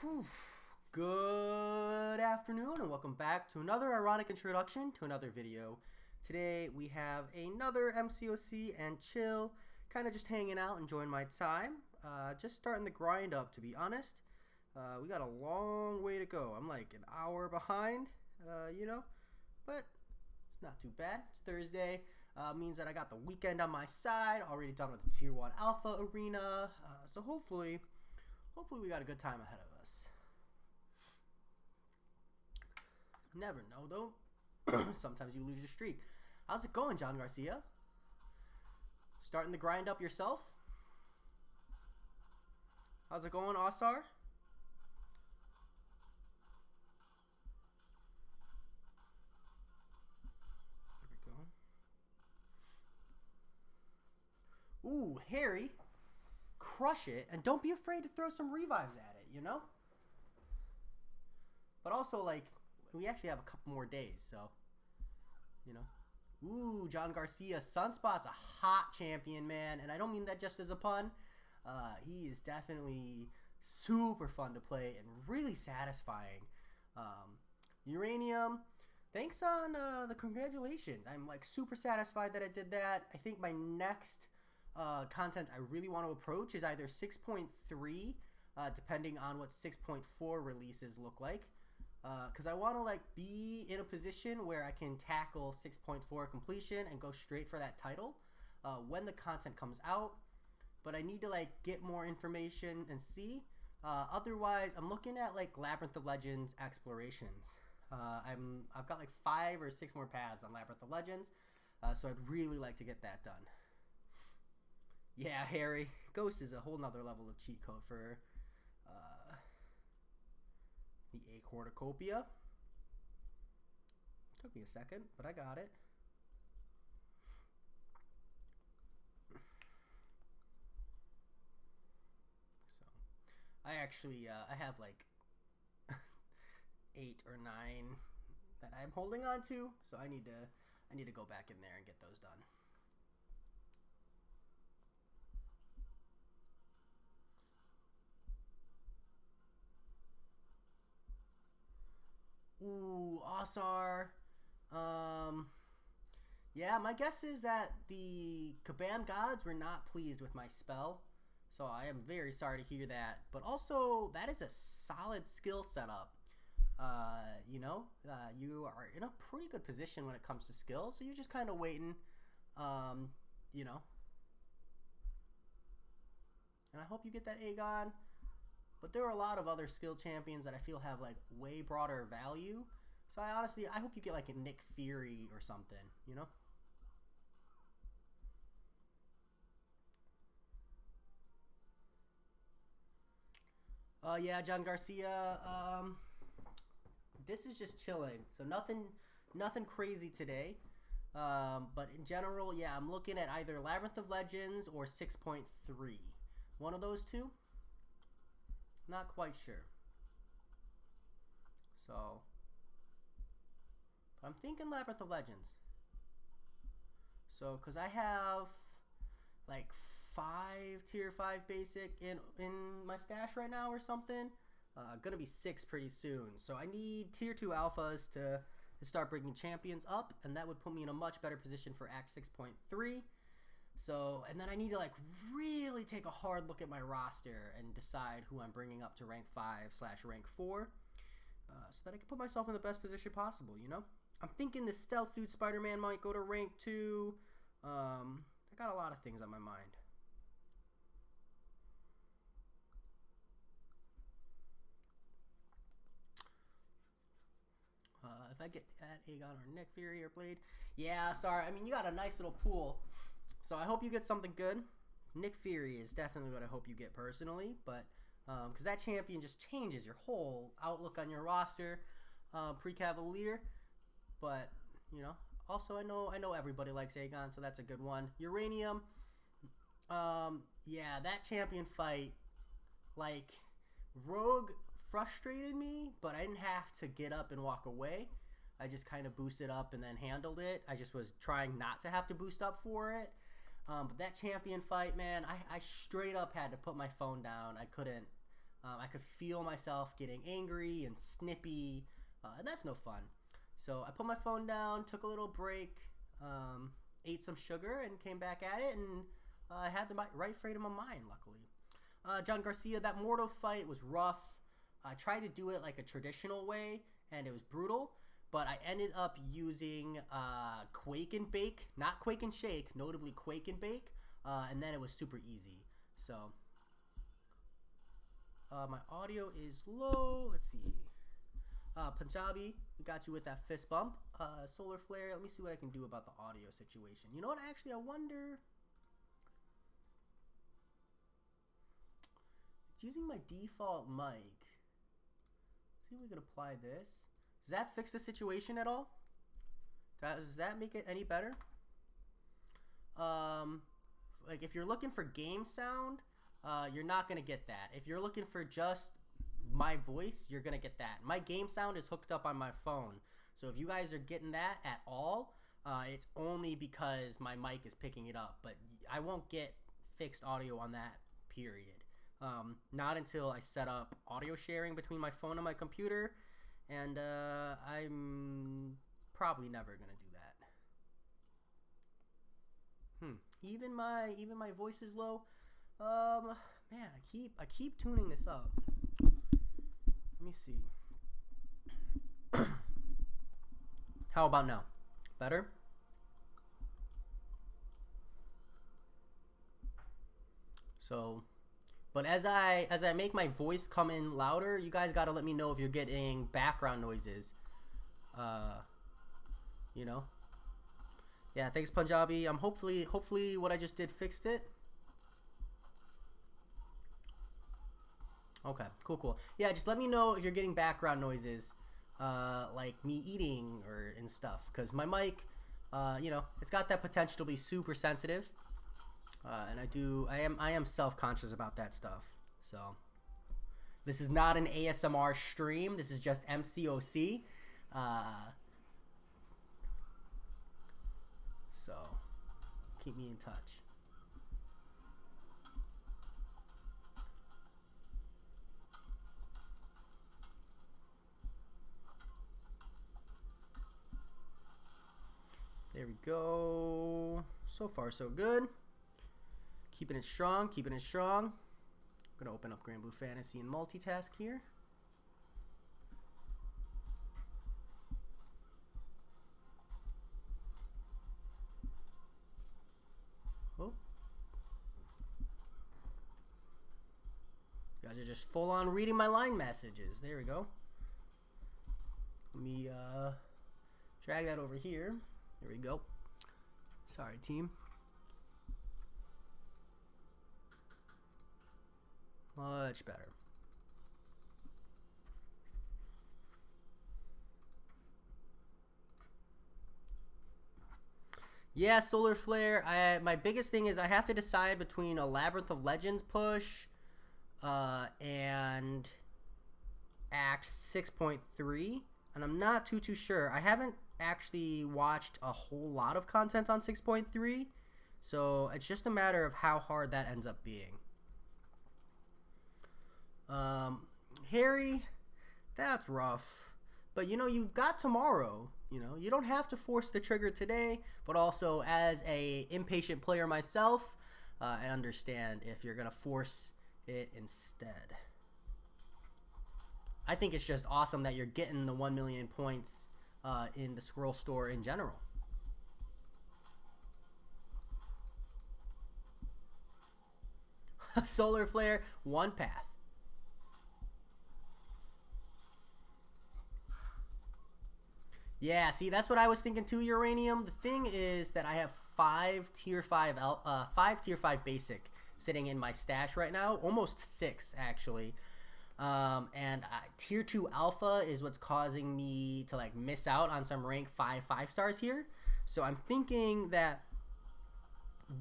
Whew. Good afternoon and welcome back to another ironic introduction to another video. Today we have another MCOC and chill, kind of just hanging out, enjoying my time. Just starting the grind up, to be honest. We got a long way to go. I'm like an hour behind, but it's not too bad. It's Thursday. Means that I got the weekend on my side, already done with the Tier 1 Alpha Arena. So hopefully we got a good time ahead of us. Never know, though. Sometimes you lose your streak. How's it going, John Garcia? Starting the grind up yourself? How's it going, Osar? There we go. Ooh, Harry. Crush it, and don't be afraid to throw some revives at it, But also, like, we actually have a couple more days, so, Ooh, John Garcia. Sunspot's a hot champion, man, and I don't mean that just as a pun. He is definitely super fun to play and really satisfying. Uranium, thanks on the congratulations. I'm, like, super satisfied that I did that. I think my next content I really want to approach is either 6.3, depending on what 6.4 releases look like, because I want to like be in a position where I can tackle 6.4 completion and go straight for that title when the content comes out. But I need to like get more information and see. Otherwise, I'm looking at like Labyrinth of Legends explorations. I've got like 5 or 6 more paths on Labyrinth of Legends, so I'd really like to get that done. Yeah, Harry. Ghost is a whole nother level of cheat code for the A Cornucopia. Took me a second, but I got it. So, I actually I have like 8 or 9 that I'm holding on to, so I need to go back in there and get those done. Ooh, Osar. Yeah, my guess is that the Kabam gods were not pleased with my spell. So I am very sorry to hear that. But also, that is a solid skill setup. You are in a pretty good position when it comes to skill. So you're just kind of waiting, And I hope you get that Aegon. But there are a lot of other skill champions that I feel have like way broader value. So I hope you get like a Nick Fury or something, Yeah, John Garcia. This is just chilling. So nothing crazy today. But in general, yeah, I'm looking at either Labyrinth of Legends or 6.3. One of those two. Not quite sure. So, I'm thinking Labyrinth of Legends. So, because I have like 5 tier 5 basic in my stash right now or something. Gonna be 6 pretty soon. So I need tier 2 alphas to start bringing champions up, and that would put me in a much better position for Act 6.3. So, and then I need to like really take a hard look at my roster and decide who I'm bringing up to rank 5/rank 4, so that I can put myself in the best position possible. I'm thinking the stealth suit Spider-Man might go to rank 2. I got a lot of things on my mind. If I get that Aegon or Nick Fury or Blade, yeah, sorry. I mean, you got a nice little pool. So I hope you get something good. Nick Fury is definitely what I hope you get personally, but because that champion just changes your whole outlook on your roster, pre-Cavalier. But also I know everybody likes Aegon, so that's a good one. Uranium, yeah, that champion fight, like Rogue frustrated me, but I didn't have to get up and walk away. I just kind of boosted up and then handled it. I just was trying not to have to boost up for it. But that champion fight, man, I straight up had to put my phone down. I couldn't I could feel myself getting angry and snippy, and that's no fun. So I put my phone down, took a little break, ate some sugar, and came back at it, and I had the right frame of mind, luckily. John Garcia, that Mortal fight was rough. I tried to do it like a traditional way, and it was brutal, but I ended up using Quake and Bake, not Quake and Shake, notably Quake and Bake, and then it was super easy. So my audio is low. Let's see. Punjabi, we got you with that fist bump. Solar Flare, let me see what I can do about the audio situation. You know what? Actually, I wonder. It's using my default mic. See if we can apply this. Does that fix the situation at all? Does that make it any better? Like if you're looking for game sound, you're not gonna get that. If you're looking for just my voice, you're gonna get that. My game sound is hooked up on my phone, so if you guys are getting that at all, it's only because my mic is picking it up. But I won't get fixed audio on that, period. Not until I set up audio sharing between my phone and my computer, and I'm probably never gonna do that. Even my voice is low. Man, I keep tuning this up. Let me see. How about now? Better? So, but as I make my voice come in louder, you guys got to let me know if you're getting background noises. You know? Yeah, thanks Punjabi. Hopefully what I just did fixed it. Okay, cool. Yeah, just let me know if you're getting background noises, like me eating and stuff, because my mic, you know, it's got that potential to be super sensitive, and I am self-conscious about that stuff. So this is not an ASMR stream. This is just MCOC. So keep me in touch. There we go. So far, so good. Keeping it strong, keeping it strong. I'm gonna open up Grand Blue Fantasy and multitask here. Oh. You guys are just full on reading my line messages. There we go. Let me drag that over here. There we go. Sorry, team. Much better. Yeah, Solar Flare. My biggest thing is I have to decide between a Labyrinth of Legends push and Act 6.3, and I'm not too sure. I haven't actually watched a whole lot of content on 6.3, so it's just a matter of how hard that ends up being. Harry, that's rough, but you know, you've got tomorrow. You know, you don't have to force the trigger today, but also as a impatient player myself, I understand if you're gonna force it instead. I think it's just awesome that you're getting the 1 million points in the Scroll Store in general. Solar Flare, one path. Yeah, see, that's what I was thinking too, Uranium. The thing is that I have 5 tier 5 basic sitting in my stash right now, almost 6 actually. And tier 2 alpha is what's causing me to like miss out on some rank 5 stars here. So I'm thinking that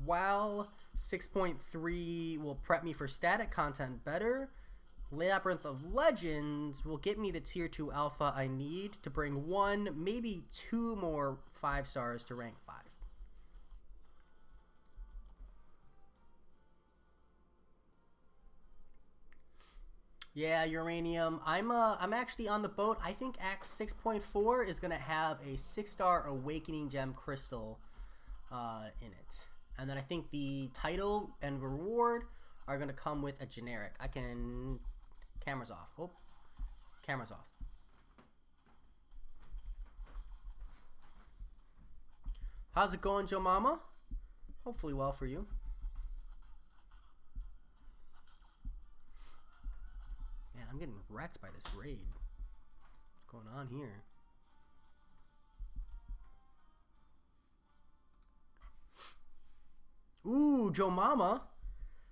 while 6.3 will prep me for static content better, Labyrinth of Legends will get me the tier 2 alpha I need to bring 1, maybe 2 more 5 stars to rank 5. Yeah, uranium. I'm actually on the boat. I think Act 6.4 is gonna have a 6-star Awakening Gem crystal in it, and then I think the title and reward are gonna come with a generic. I can cameras off. Oh, cameras off. How's it going, Joe Mama? Hopefully well for you. Man, I'm getting wrecked by this raid. What's going on here? Ooh, Joe Mama.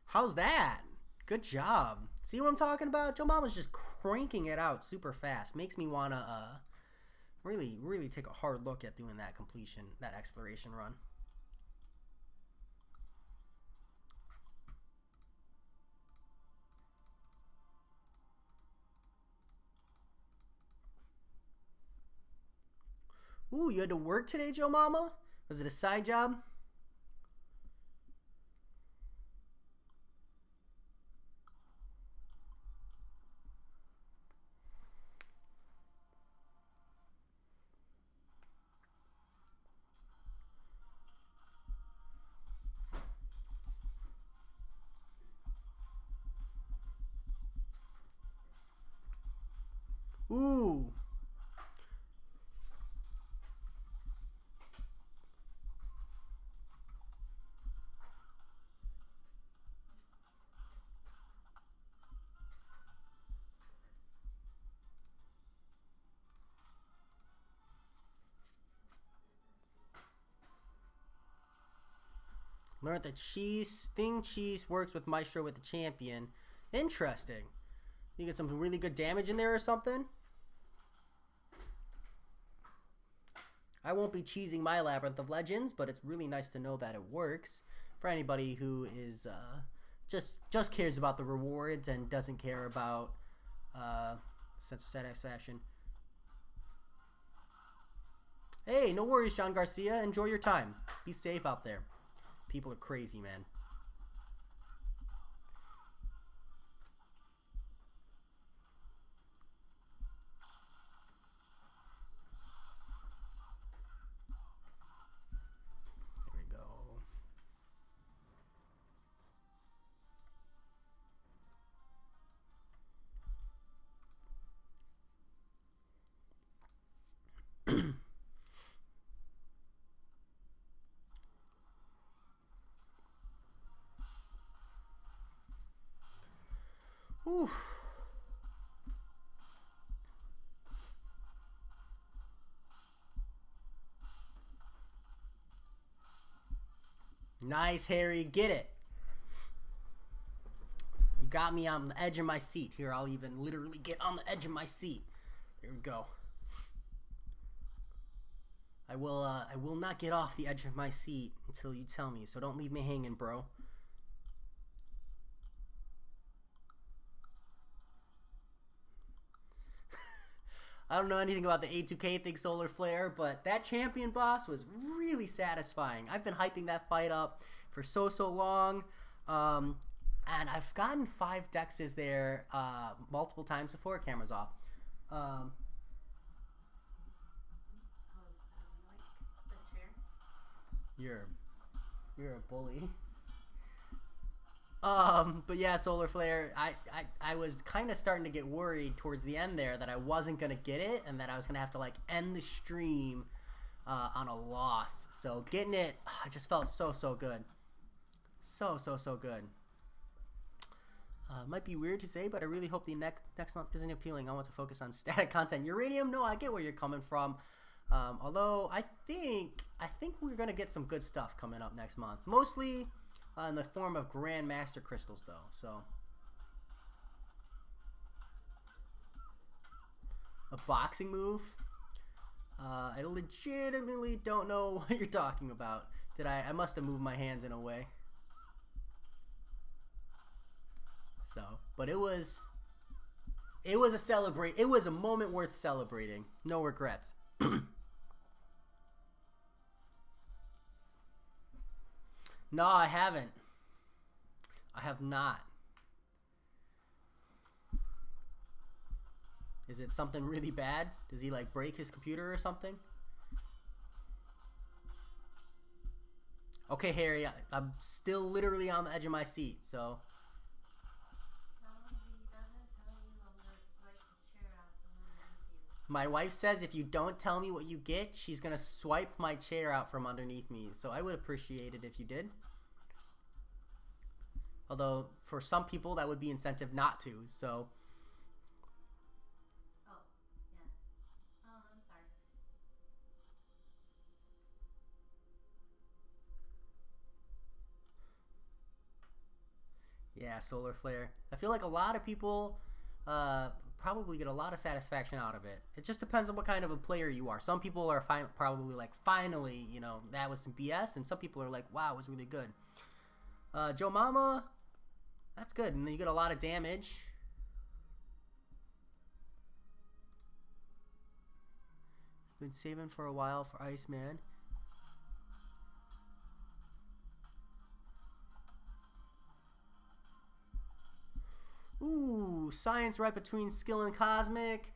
How's that? Good job. See what I'm talking about? Joe Mama's just cranking it out super fast. Makes me want to really take a hard look at doing that completion, that exploration run. Ooh, you had to work today, Joe Mama? Was it a side job? Ooh. Learned that cheese works with Maestro with the champion. Interesting. You get some really good damage in there or something? I won't be cheesing my Labyrinth of Legends, but it's really nice to know that it works for anybody who is just cares about the rewards and doesn't care about sense of satisfaction. Hey, no worries, John Garcia. Enjoy your time. Be safe out there. People are crazy, man. There we go. Oof. Nice, Harry. Get it. You got me on the edge of my seat. Here, I'll even literally get on the edge of my seat. There we go. I will not get off the edge of my seat until you tell me, so don't leave me hanging, bro. I don't know anything about the A2K thing, Solar Flare, but that champion boss was really satisfying. I've been hyping that fight up for so long, and I've gotten 5 dexes there multiple times before. Cameras off. You're a bully. But yeah, Solar Flare, I was kind of starting to get worried towards the end there that I wasn't going to get it and that I was going to have to like end the stream on a loss. So getting it, I just felt so good. So good. Might be weird to say, but I really hope the next month isn't appealing. I want to focus on static content. Uranium, no, I get where you're coming from. Although I think we're going to get some good stuff coming up next month. Mostly in the form of Grandmaster crystals, though. So a boxing move. I legitimately don't know what you're talking about. I must have moved my hands in a way. So, but it was a moment worth celebrating. No regrets. No, I haven't. I have not. Is it something really bad? Does he like break his computer or something? Okay, Harry, I'm still literally on the edge of my seat, so. My wife says if you don't tell me what you get, she's going to swipe my chair out from underneath me. So I would appreciate it if you did. Although, for some people, that would be incentive not to, so. Oh, yeah. Oh, I'm sorry. Yeah, solar flare. I feel like a lot of people probably get a lot of satisfaction out of it. It just depends on what kind of a player you are. Some people are probably like, finally, you know, that was some BS. And some people are like, wow, it was really good. Joe Mama, that's good. And then you get a lot of damage. Been saving for a while for Iceman. Ooh, science right between skill and cosmic.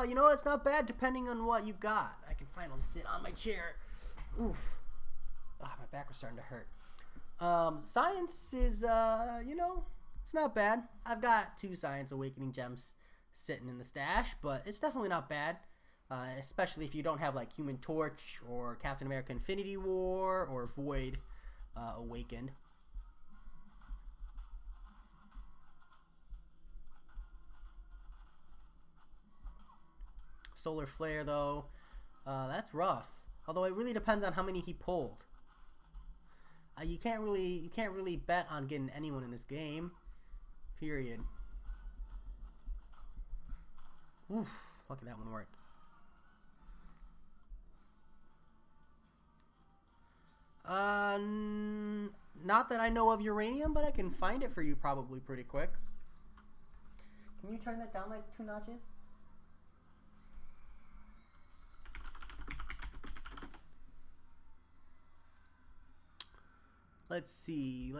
You know, it's not bad depending on what you got. I can finally sit on my chair. Oof. My back was starting to hurt. Science is, you know, it's not bad. I've got 2 Science Awakening gems sitting in the stash, but it's definitely not bad. Especially if you don't have like Human Torch or Captain America Infinity War or Void Awakened. Solar Flare though, that's rough. Although it really depends on how many he pulled. You can't really bet on getting anyone in this game. Period. Oof, lucky that one worked. Not that I know of uranium, but I can find it for you probably pretty quick. Can you turn that down like 2 notches? Let's see.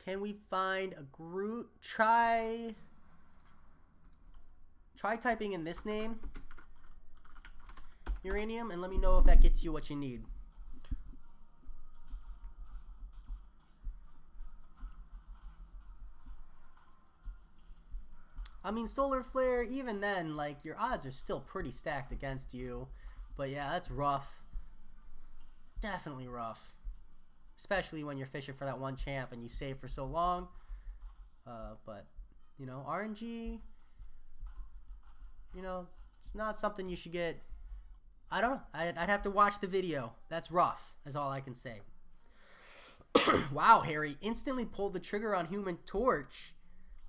Can we find a Groot? Try typing in this name, uranium, and let me know if that gets you what you need. I mean, solar flare, even then, like, your odds are still pretty stacked against you. But yeah, that's rough. Definitely rough. Especially when you're fishing for that one champ and you save for so long. But, you know, RNG, you know, it's not something you should get. I don't know. I'd have to watch the video. That's rough, is all I can say. Wow, Harry instantly pulled the trigger on Human Torch.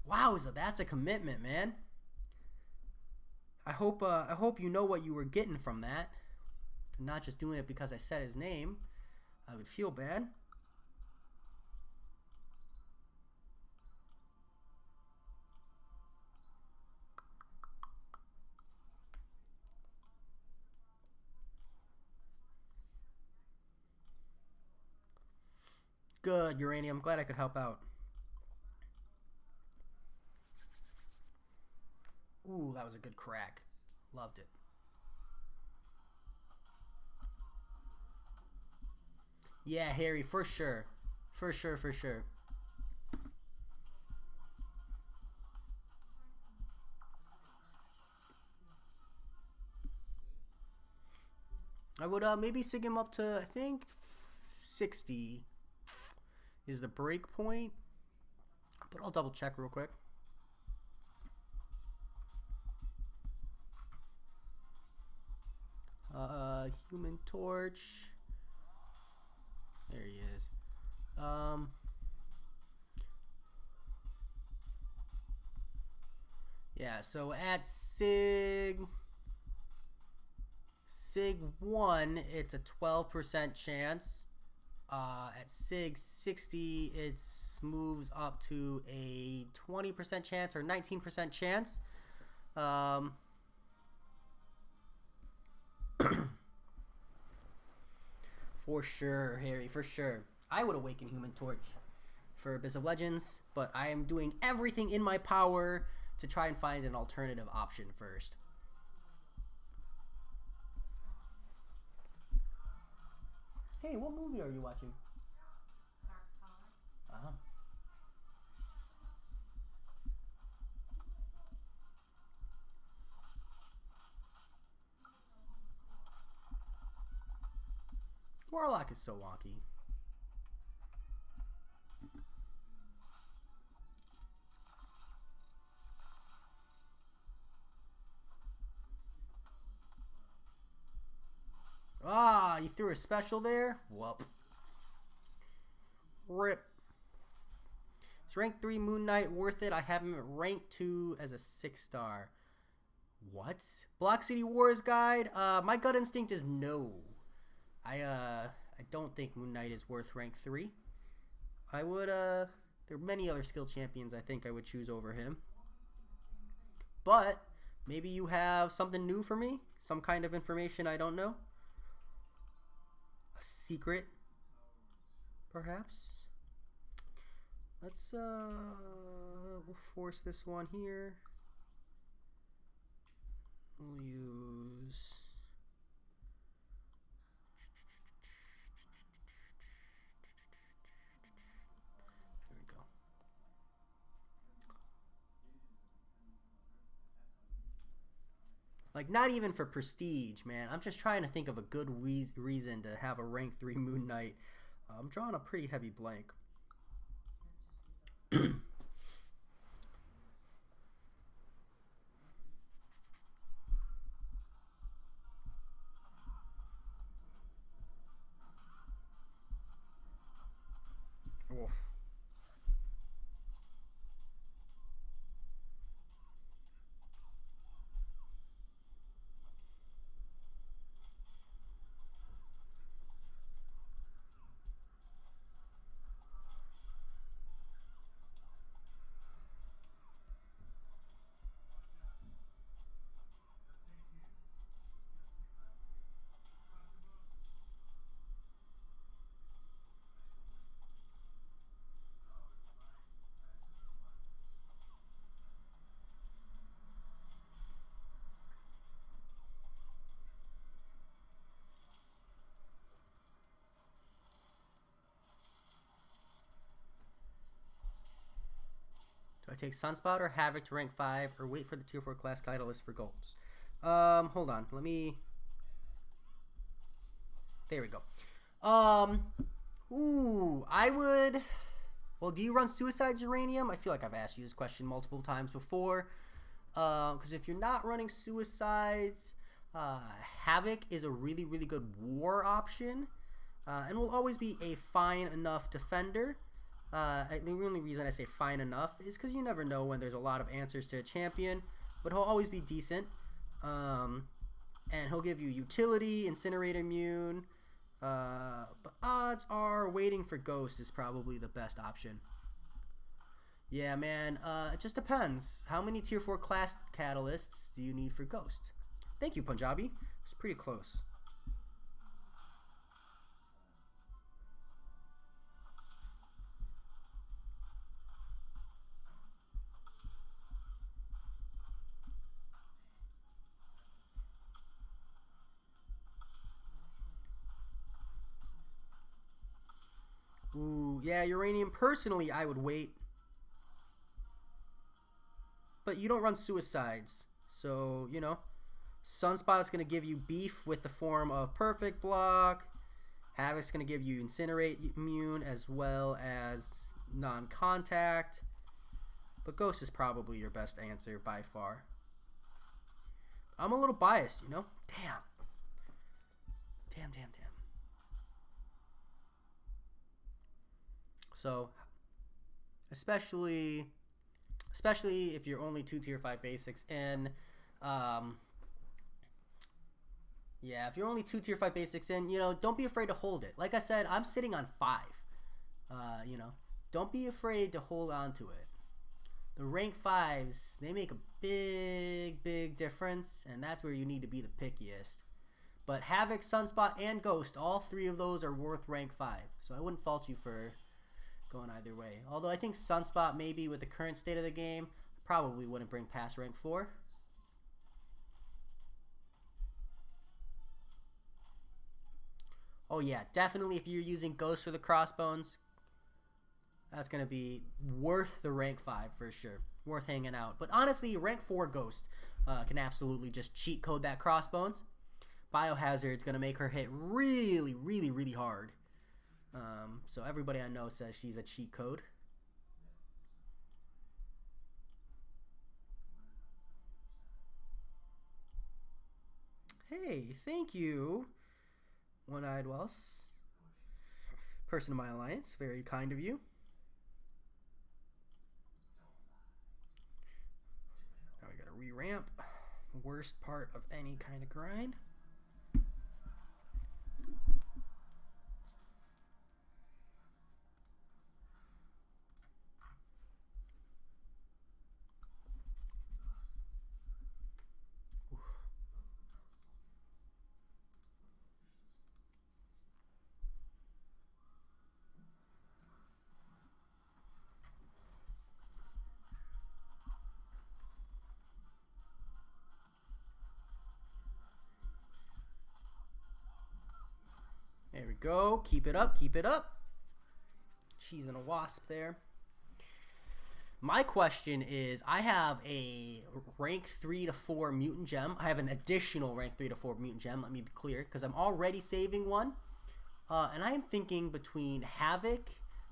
Wow, that's a commitment, man. I hope you know what you were getting from that. And not just doing it because I said his name. I would feel bad. Good, Uranium. Glad I could help out. Ooh, that was a good crack. Loved it. Yeah, Harry, for sure. For sure. I would maybe sig him up to, I think, 60 is the break point. But I'll double check real quick. Human Torch. There he is. Yeah, so at Sig 1, it's a 12% chance. At Sig 60, it moves up to a 20% chance or 19% chance. For sure, Harry, for sure. I would awaken Human Torch for Abyss of Legends, but I am doing everything in my power to try and find an alternative option first. Hey, what movie are you watching? Dark Tower. Uh-huh. Warlock is so wonky. Ah, you threw a special there? Whoop. Rip. Is rank 3 Moon Knight worth it? I have him at rank 2 as a 6-star. What? Block City Wars guide? My gut instinct is no. I don't think Moon Knight is worth rank 3. I would, there are many other skill champions I think I would choose over him. But maybe you have something new for me? Some kind of information I don't know? A secret, perhaps? Let's, we'll force this one here. We'll use... There we go. Like, not even for prestige, man. I'm just trying to think of a good reason to have a rank 3 Moon Knight. I'm drawing a pretty heavy blank. Oof. Do I take Sunspot or Havoc to rank 5 or wait for the tier 4 class catalyst for golds? Hold on. Let me... There we go. Ooh, I would... Well, do you run Suicide's Uranium? I feel like I've asked you this question multiple times before. Because if you're not running Suicides, Havoc is a really, really good war option. And will always be a fine enough defender. The only reason I say fine enough is because you never know when there's a lot of answers to a champion. But he'll always be decent. And he'll give you utility, Incinerate Immune. But odds are waiting for Ghost is probably the best option. Yeah, man. It just depends. How many tier 4 class catalysts do you need for Ghost? Thank you, Punjabi. It's pretty close. Ooh, yeah, Uranium. Personally, I would wait. But you don't run Suicides. So, you know, Sunspot's going to give you beef with the form of Perfect Block. Havoc's going to give you Incinerate Immune as well as non-contact. But Ghost is probably your best answer by far. I'm a little biased, you know? Damn. Damn. So, especially if you're only 2 tier 5 basics in, yeah, if you're only 2 tier 5 basics in, you know, don't be afraid to hold it. Like I said, I'm sitting on 5. You know, don't be afraid to hold on to it. The rank 5s, they make a big difference, and that's where you need to be the pickiest. But Havoc, Sunspot, and Ghost, all 3 of those are worth rank 5. So I wouldn't fault you for going either way. Although I think Sunspot, maybe with the current state of the game, Probably wouldn't bring past rank 4. Oh yeah, definitely if you're using Ghost for the Crossbones, that's going to be worth the rank 5 for sure. Worth hanging out. But honestly, rank 4 Ghost can absolutely just cheat code that Crossbones. Biohazard's going to make her hit really, really, really hard. So everybody I know says she's a cheat code. Hey, thank you, One-Eyed Wells. Person of my alliance, very kind of you. Now we gotta re-ramp. Worst part of any kind of grind. There we go. Keep it up. Keep it up. She's in a wasp there. My question is, I have a rank 3 to 4 mutant gem. I have an additional rank 3 to 4 mutant gem. Let me be clear, because I'm already saving one. And I am thinking between Havoc,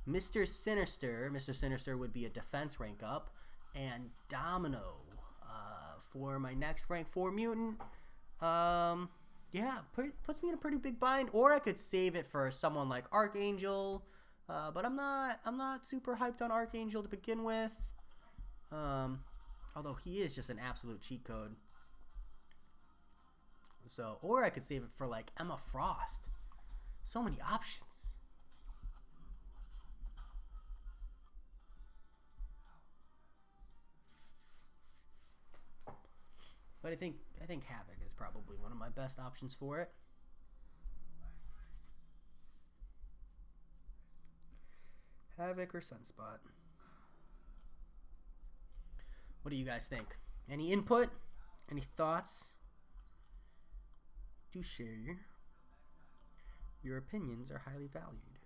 Mr. Sinister. Mr. Sinister would be a defense rank up. And Domino for my next rank 4 mutant. Yeah, puts me in a pretty big bind. Or I could save it for someone like Archangel, but I'm not super hyped on Archangel to begin with. Although he is just an absolute cheat code. So, or I could save it for like Emma Frost. So many options. But I think Havoc is probably one of my best options for it. Havoc or Sunspot. What do you guys think? Any input? Any thoughts? Do share. Your opinions are highly valued.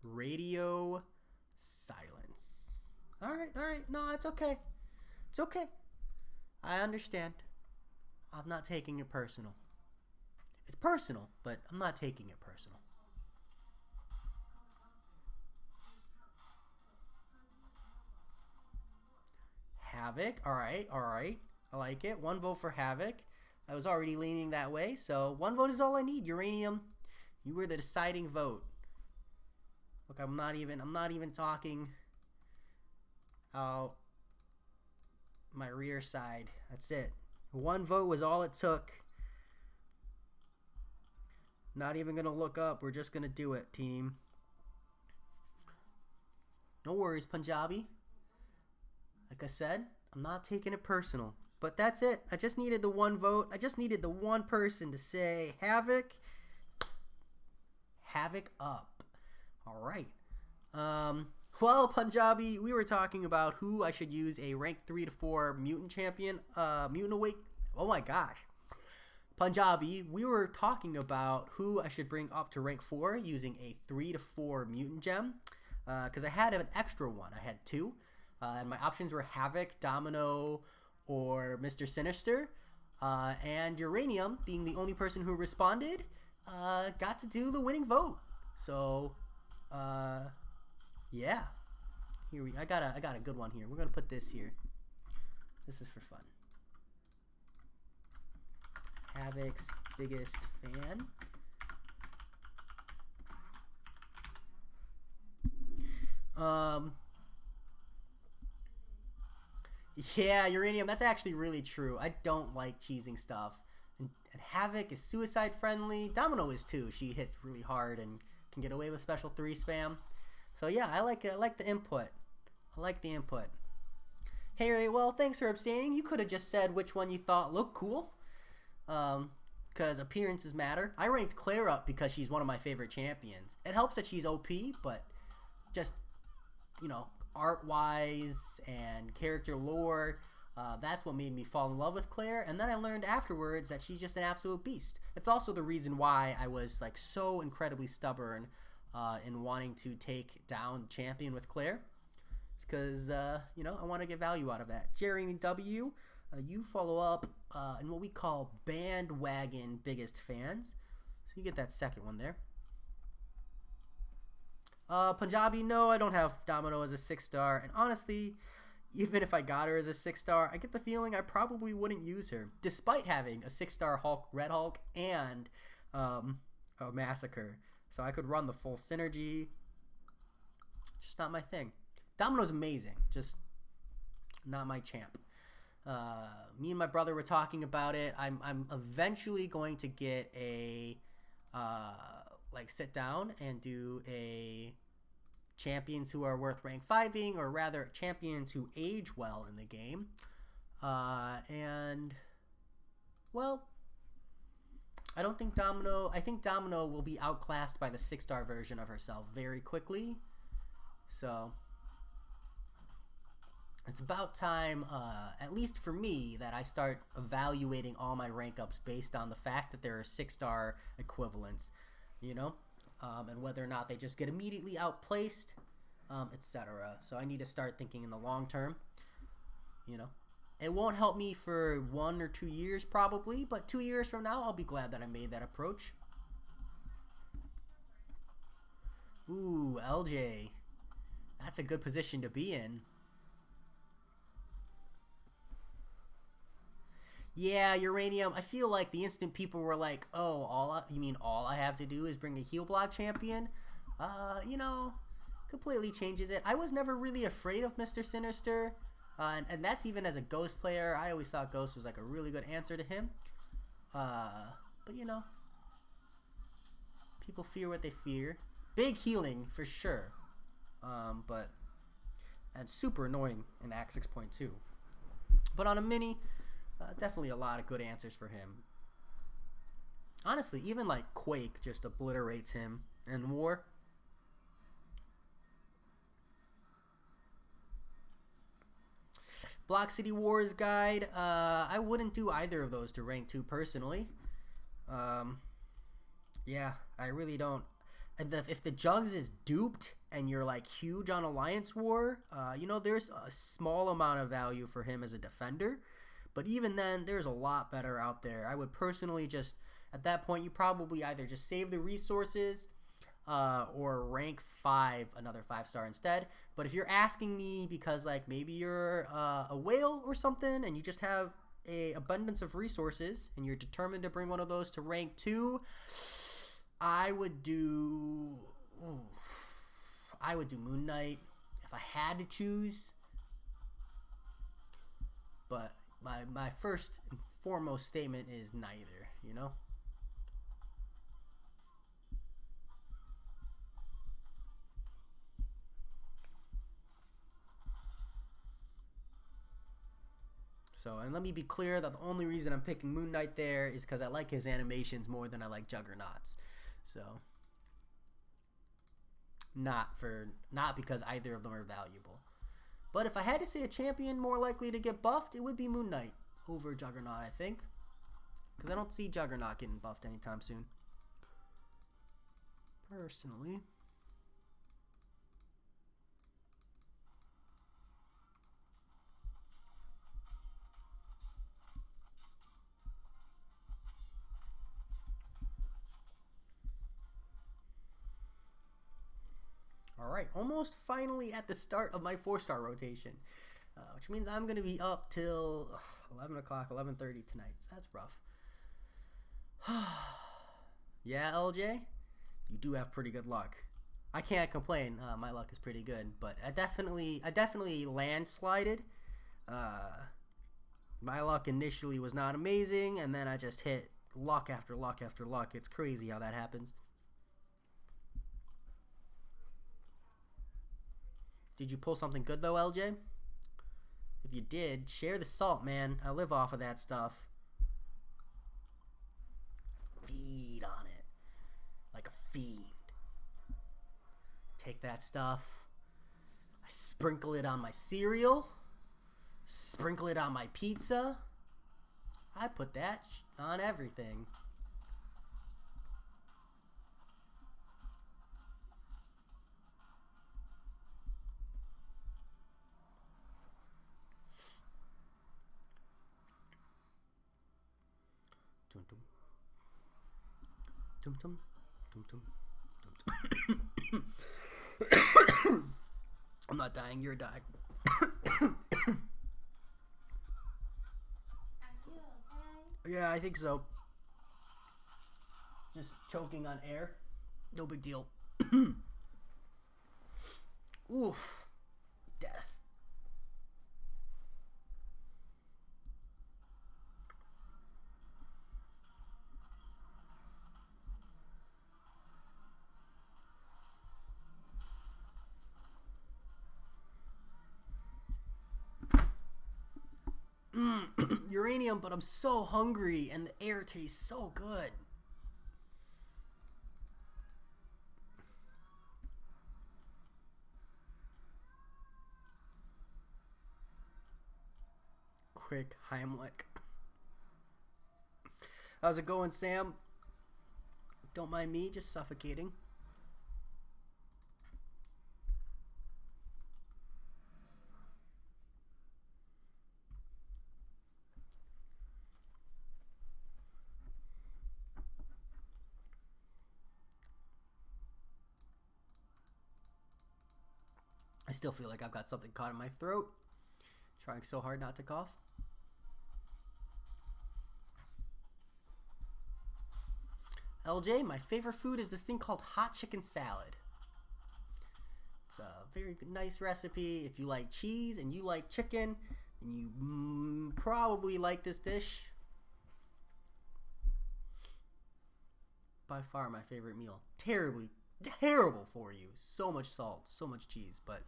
Radio silence. All right. No, it's okay. It's okay. I understand. I'm not taking it personal. It's personal, but I'm not taking it personal. Havoc. All right. I like it. 1 vote for Havoc. I was already leaning that way, so 1 vote is all I need. Uranium, you were the deciding vote. Look, I'm not even talking out my rear side. That's it. 1 vote was all it took. Not even gonna look up. We're just gonna do it, team. No worries, Punjabi. Like I said, I'm not taking it personal. But that's it. I just needed the 1 vote. I just needed the 1 person to say Havoc. Havoc up. All right. Well, Punjabi, we were talking about who I should use a rank 3 to 4 mutant champion. Mutant awake. Oh my gosh. Punjabi, we were talking about who I should bring up to rank 4 using a 3 to 4 mutant gem. Because I had an extra one. I had 2. And my options were Havoc, Domino, or Mr. Sinister. And Uranium, being the only person who responded, got to do the winning vote. So, yeah. I got a good one here. We're gonna put this here. This is for fun. Havoc's biggest fan. Yeah, Uranium, that's actually really true. I don't like cheesing stuff. And Havoc is suicide friendly. Domino is too. She hits really hard and can get away with special 3 spam. So yeah, I like the input. I like the input. Hey, well, thanks for abstaining. You could have just said which one you thought looked cool. because appearances matter. I ranked Claire up because she's one of my favorite champions. It helps that she's OP, but just, you know, art-wise and character lore, that's what made me fall in love with Claire. And then I learned afterwards that she's just an absolute beast. It's also the reason why I was like so incredibly stubborn in wanting to take down champion with Claire. It's because, you know, I want to get value out of that. Jeremy W., you follow up in what we call bandwagon biggest fans. So you get that second one there. Punjabi, no, I don't have Domino as a 6-star. And honestly, even if I got her as a 6-star, I get the feeling I probably wouldn't use her, despite having a 6-star Hulk, Red Hulk, and a Massacre. So I could run the full synergy. Just not my thing. Domino's amazing, just not my champ. Me and my brother were talking about it. I'm eventually going to get a like sit down and do a champions who are worth rank 5ing, or rather champions who age well in the game. And well, I don't think Domino. I think Domino will be outclassed by the 6-star version of herself very quickly. So it's about time, at least for me, that I start evaluating all my rank ups based on the fact that there are 6-star equivalents, you know, and whether or not they just get immediately outplaced, etc. So I need to start thinking in the long term, you know. It won't help me for 1 or 2 years probably, but 2 years from now, I'll be glad that I made that approach. Ooh, LJ. That's a good position to be in. Yeah, Uranium. I feel like the instant people were like, "Oh, all I have to do is bring a heal block champion," you know, completely changes it. I was never really afraid of Mr. Sinister, and that's even as a Ghost player. I always thought Ghost was like a really good answer to him. But you know, people fear what they fear. Big healing for sure, but and super annoying in Act 6.2. But on a mini. Definitely a lot of good answers for him. Honestly, even like Quake just obliterates him in War. Block City Wars Guide. I wouldn't do either of those to rank 2 personally. Yeah, I really don't. If the Jugs is duped and you're like huge on Alliance War, you know, there's a small amount of value for him as a defender. But even then, there's a lot better out there. I would personally just, at that point, you probably either just save the resources or rank 5 another 5-star instead. But if you're asking me because, like, maybe you're a whale or something and you just have a abundance of resources and you're determined to bring one of those to rank 2, I would do Moon Knight if I had to choose. But my first and foremost statement is neither, you know? So, and let me be clear that the only reason I'm picking Moon Knight there is because I like his animations more than I like Juggernauts. So, not because either of them are valuable. But if I had to say a champion more likely to get buffed, it would be Moon Knight over Juggernaut, I think. Because I don't see Juggernaut getting buffed anytime soon. Personally. Alright, almost finally at the start of my 4-star rotation. Which means I'm going to be up till 11 o'clock, 11:30 tonight. So that's rough. Yeah, LJ? You do have pretty good luck. I can't complain. My luck is pretty good. But I definitely landslided. My luck initially was not amazing. And then I just hit luck after luck after luck. It's crazy how that happens. Did you pull something good, though, LJ? If you did, share the salt, man. I live off of that stuff. feed on it like a fiend. Take that stuff. I sprinkle it on my cereal. Sprinkle it on my pizza. I put that on everything. Dum dum dum dum dum dum. I'm not dying, you're dying. Are you okay? Yeah, I think so. Just choking on air. No big deal. Oof. Death. Uranium, but I'm so hungry and the air tastes so good. Quick Heimlich. How's it going, Sam? Don't mind me, just suffocating. I still feel like I've got something caught in my throat. Trying so hard not to cough. LJ, my favorite food is this thing called hot chicken salad. It's a very nice recipe. If you like cheese and you like chicken, then you probably like this dish. By far my favorite meal. Terrible for you. So much salt, so much cheese, but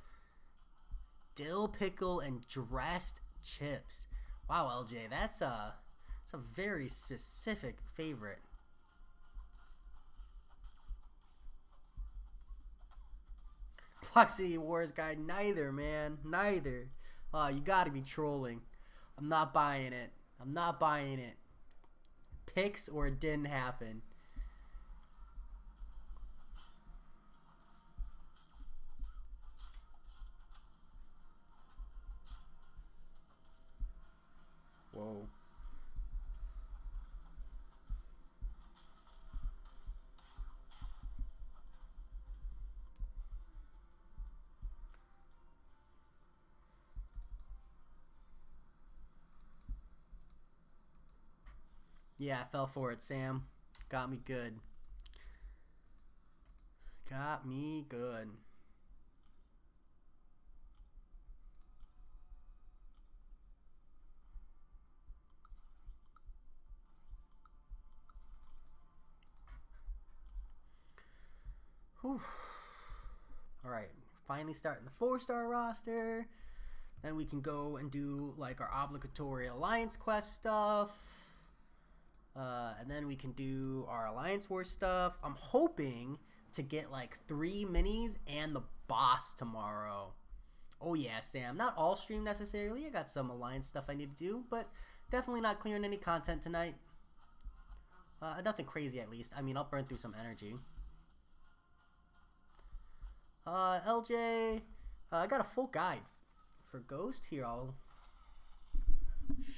dill pickle and dressed chips. Wow, LJ, that's a very specific favorite. Clock City Wars guy, neither, man. Neither. You gotta be trolling. I'm not buying it. I'm not buying it. Picks or it didn't happen. Whoa. Yeah, I fell for it, Sam. Got me good. Got me good. Whew. Alright, finally starting the 4-star roster. Then we can go and do like our obligatory Alliance Quest stuff. And then we can do our Alliance War stuff. I'm hoping to get like 3 minis and the boss tomorrow. Oh yeah, Sam. Not all stream necessarily. I got some Alliance stuff I need to do, but definitely not clearing any content tonight. Nothing crazy at least. I mean, I'll burn through some energy. LJ, I got a full guide for Ghost here. I'll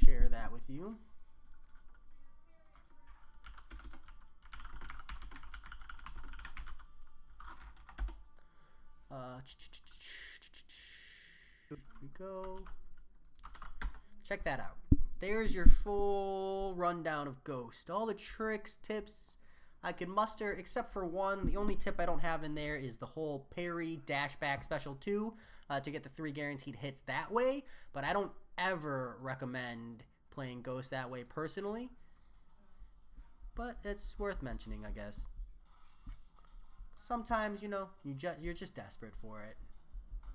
share that with you. Here we go. Check that out. There's your full rundown of Ghost. All the tricks, tips I can muster, except for one. The only tip I don't have in there is the whole parry dash back special 2 to get the 3 guaranteed hits that way. But I don't ever recommend playing Ghost that way personally. But it's worth mentioning, I guess. Sometimes, you know, you're just desperate for it.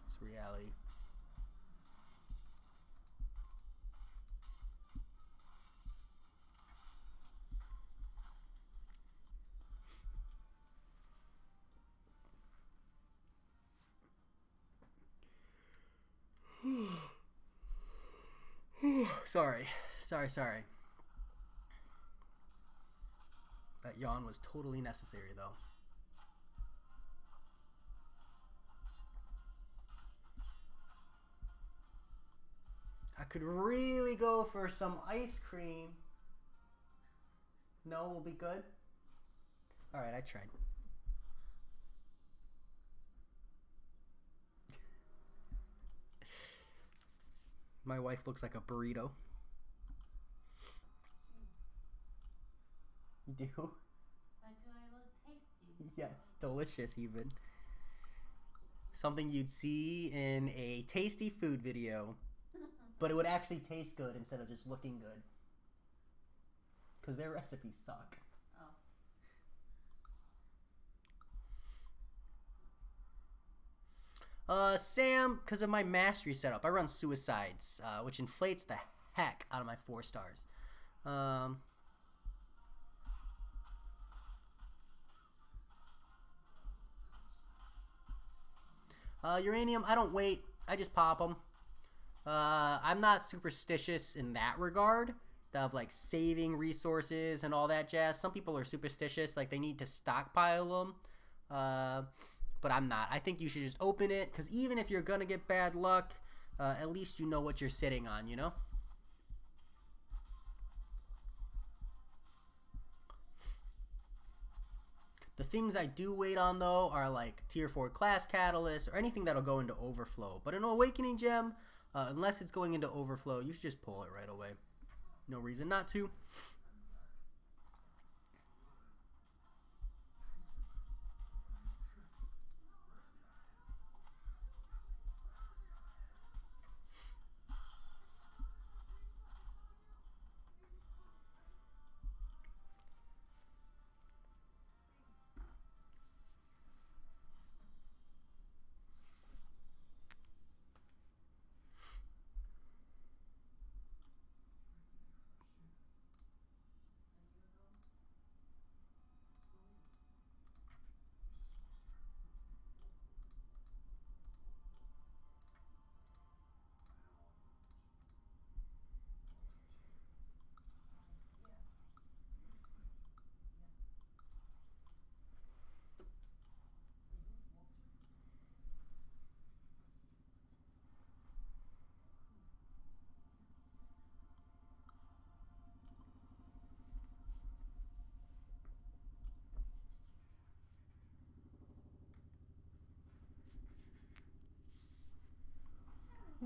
It's reality. Sorry. That yawn was totally necessary, though. I could really go for some ice cream. No, will be good. All right, I tried. My wife looks like a burrito. You do? Why do I look tasty? Yes, delicious even. Something you'd see in a tasty food video, but it would actually taste good instead of just looking good. Because their recipes suck. Sam, because of my mastery setup, I run suicides, which inflates the heck out of my 4 stars. Uranium, I don't wait. I just pop them. I'm not superstitious in that regard, of like saving resources and all that jazz. Some people are superstitious, like they need to stockpile them. But I'm not. I think you should just open it, because even if you're going to get bad luck, at least you know what you're sitting on, you know? The things I do wait on, though, are like tier 4 class catalysts or anything that'll go into overflow. But an awakening gem, unless it's going into overflow, you should just pull it right away. No reason not to.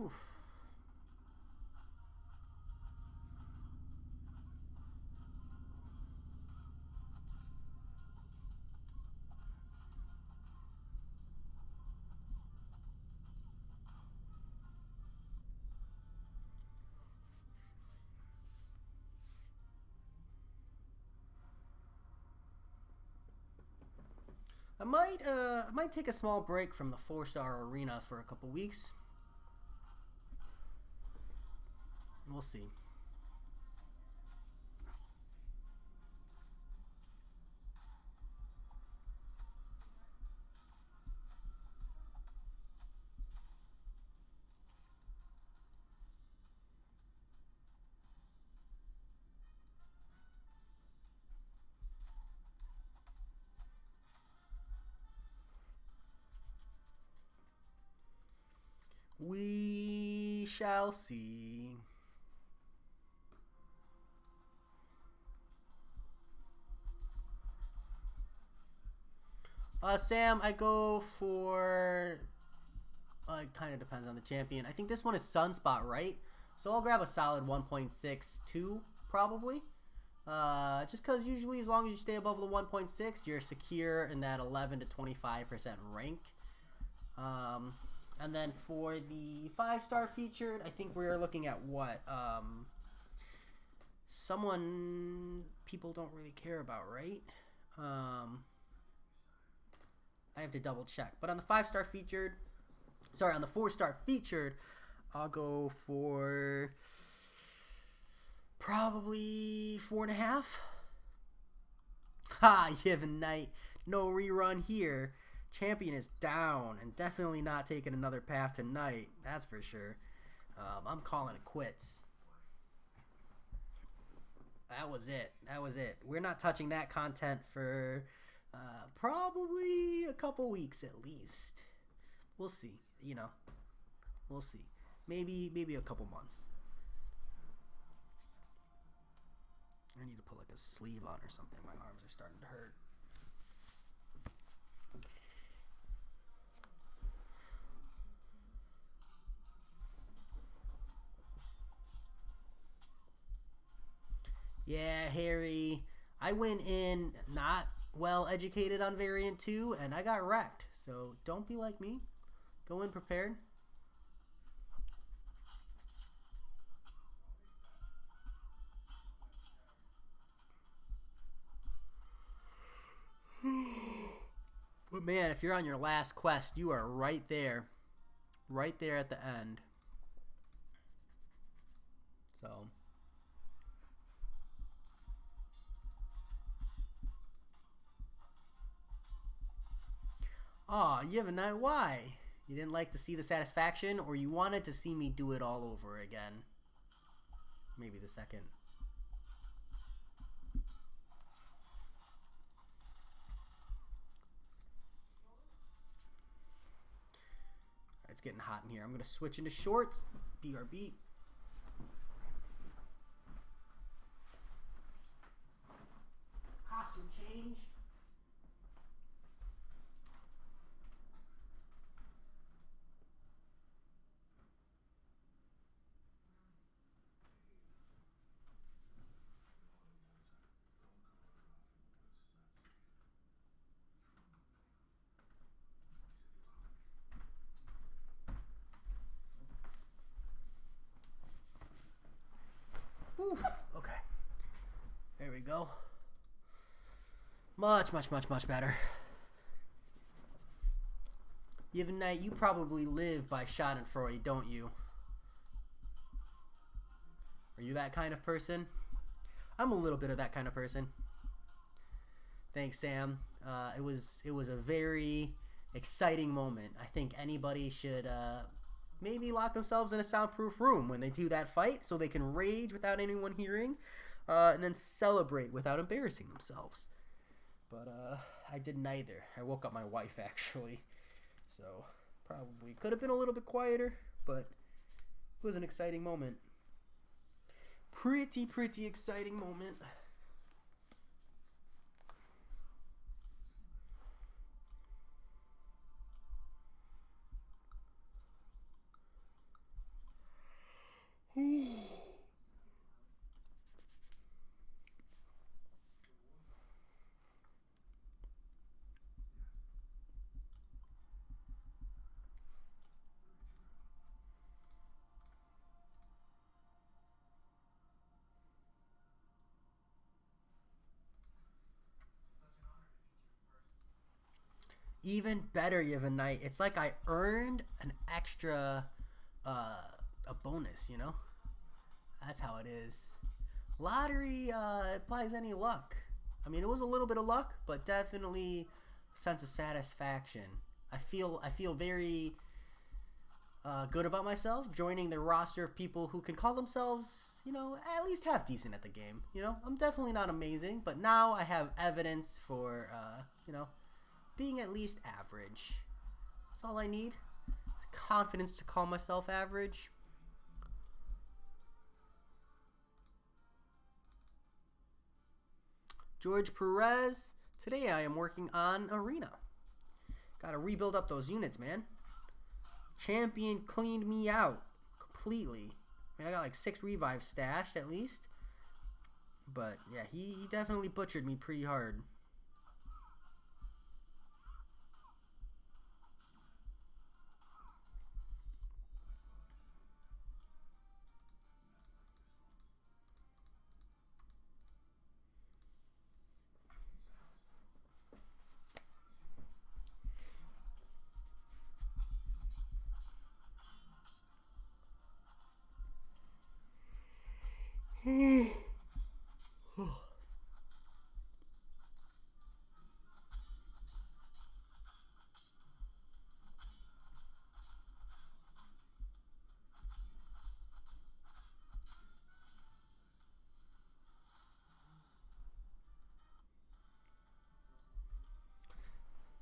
Oof. I might take a small break from the 4-star arena for a couple weeks. We'll see. We shall see. Sam, I go for... it kind of depends on the champion. I think this one is Sunspot, right? So I'll grab a solid 1.62, probably. Just because usually as long as you stay above the 1.6, you're secure in that 11 to 25% rank. And then for the 5-star featured, I think we're looking at what? Someone people don't really care about, right? I have to double check. But on the 5-star featured, sorry, on the 4-star featured, I'll go for probably 4.5. Ha, Yevon Knight. No rerun here. Champion is down and definitely not taking another path tonight. That's for sure. I'm calling it quits. That was it. That was it. We're not touching that content for probably a couple weeks at least. We'll see. You know, we'll see. Maybe a couple months. I need to put like a sleeve on or something. My arms are starting to hurt. Yeah, Harry. I went in not well educated on variant 2 and I got wrecked. So don't be like me. Go in prepared. But man, if you're on your last quest, you are right there. Right there at the end. So. Aw, you have a night. Why? You didn't like to see the satisfaction, or you wanted to see me do it all over again? Maybe the second. It's getting hot in here. I'm going to switch into shorts. BRB. Costume change. Whew. Okay. There we go. Much better. Yevnite, you probably live by Schadenfreude, don't you? Are you that kind of person? I'm a little bit of that kind of person. Thanks, Sam. It was a very exciting moment. I think anybody should maybe lock themselves in a soundproof room when they do that fight so they can rage without anyone hearing and then celebrate without embarrassing themselves. But I did neither. I woke up my wife, actually. So probably could have been a little bit quieter, but it was an exciting moment. Pretty exciting moment. Even better, Yevnite. It's like I earned an extra, a bonus, you know? That's how it is. Lottery implies any luck. I mean, it was a little bit of luck, but definitely a sense of satisfaction. I feel very good about myself joining the roster of people who can call themselves, you know, at least half decent at the game. You know, I'm definitely not amazing, but now I have evidence for, you know, being at least average. That's all I need. Confidence to call myself average. George Perez. Today I am working on Arena. Gotta rebuild up those units, man. Champion cleaned me out completely. I mean, I got like 6 revives stashed at least. But yeah, he definitely butchered me pretty hard.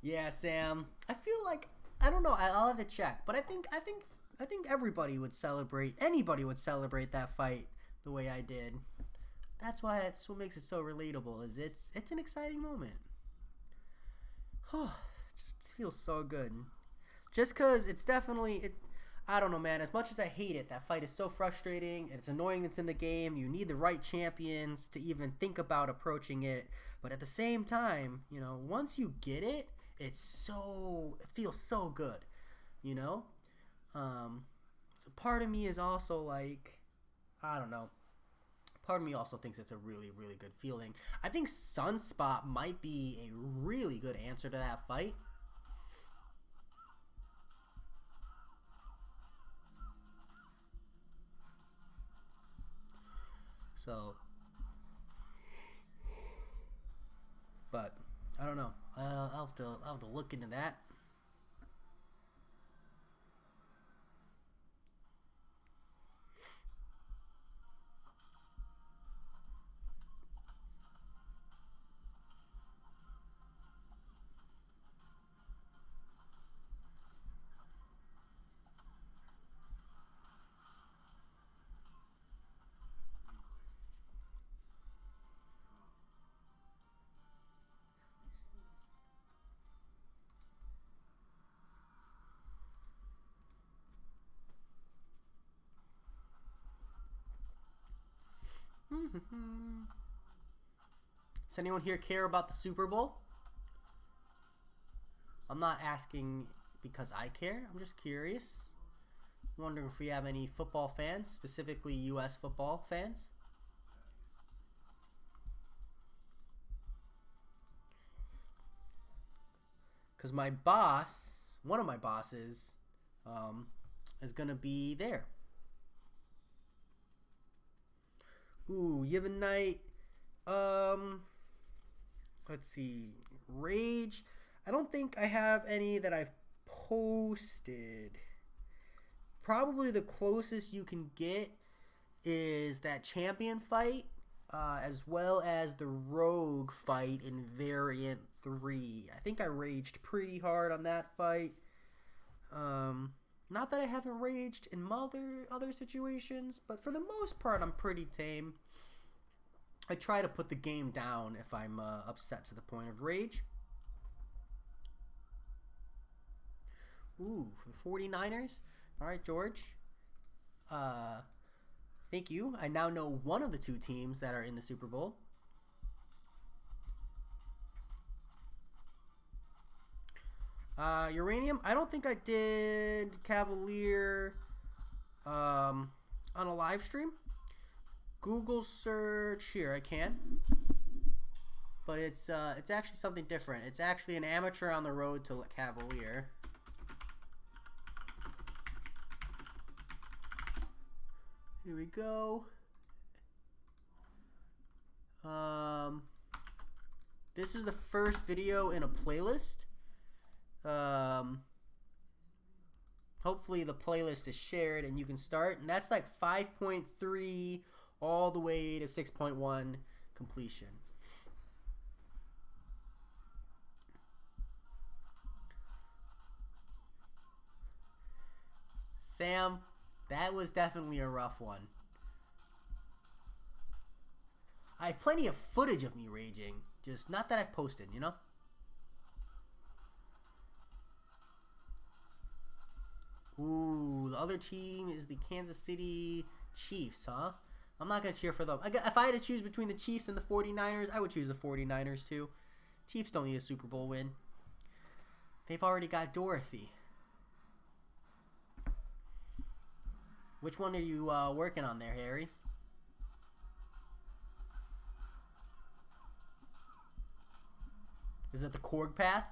Yeah, Sam. I feel like I don't know. I'll have to check, but I think everybody would celebrate. Anybody would celebrate that fight the way I did. That's what makes it so relatable. Is it's an exciting moment. Just feels so good. Just because it's definitely it. I don't know, man. As much as I hate it, that fight is so frustrating. It's annoying it's in the game. You need the right champions to even think about approaching it. But at the same time, once you get it, it feels so good, you know? So part of me is also like, I don't know. Part of me also thinks it's a really, really good feeling. I think Sunspot might be a really good answer to that fight. So, but I don't know. I'll have to look into that. Does anyone here care about the Super Bowl? I'm not asking because I care. I'm just curious. I'm wondering if we have any football fans, specifically U.S. football fans. Because my boss, one of my bosses, is going to be there. Ooh, Yevon Knight. Let's see. Rage. I don't think I have any that I've posted. Probably the closest you can get is that champion fight, as well as the rogue fight in variant 3. I think I raged pretty hard on that fight. Not that I haven't raged in other situations, but for the most part, I'm pretty tame. I try to put the game down if I'm upset to the point of rage. Ooh, for the 49ers. All right, George. Thank you. I now know one of the two teams that are in the Super Bowl. Uranium. I don't think I did Cavalier on a live stream. Google search here. I can, but it's actually something different. It's actually an amateur on the road to Cavalier. Here we go. This is the first video in a playlist. Hopefully the playlist is shared and you can start. And that's like 5.3 all the way to 6.1 completion. Sam, that was definitely a rough one. I have plenty of footage of me raging, just not that I've posted, you know? Ooh, the other team is the Kansas City Chiefs, huh? I'm not going to cheer for them. If I had to choose between the Chiefs and the 49ers, I would choose the 49ers too. Chiefs don't need a Super Bowl win. They've already got Dorothy. Which one are you working on there, Harry? Is it the Korg path?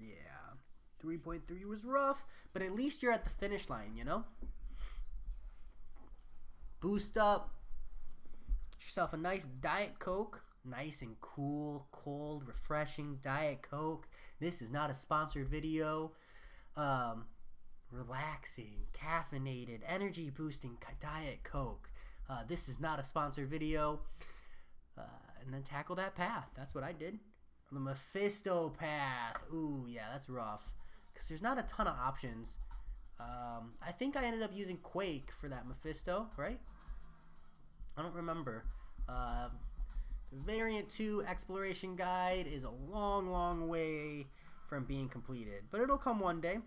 Yeah. 3.3 was rough, but at least you're at the finish line, you know? Boost up. Get yourself a nice Diet Coke. Nice and cool, cold, refreshing Diet Coke. This is not a sponsored video. Relaxing, caffeinated, energy boosting Diet Coke. This is not a sponsored video. And then tackle that path. That's what I did. The Mephisto path. Ooh, yeah, that's rough. Because there's not a ton of options. I think I ended up using Quake for that Mephisto, right? I don't remember. The Variant 2 Exploration Guide is a long, long way from being completed. But it'll come one day.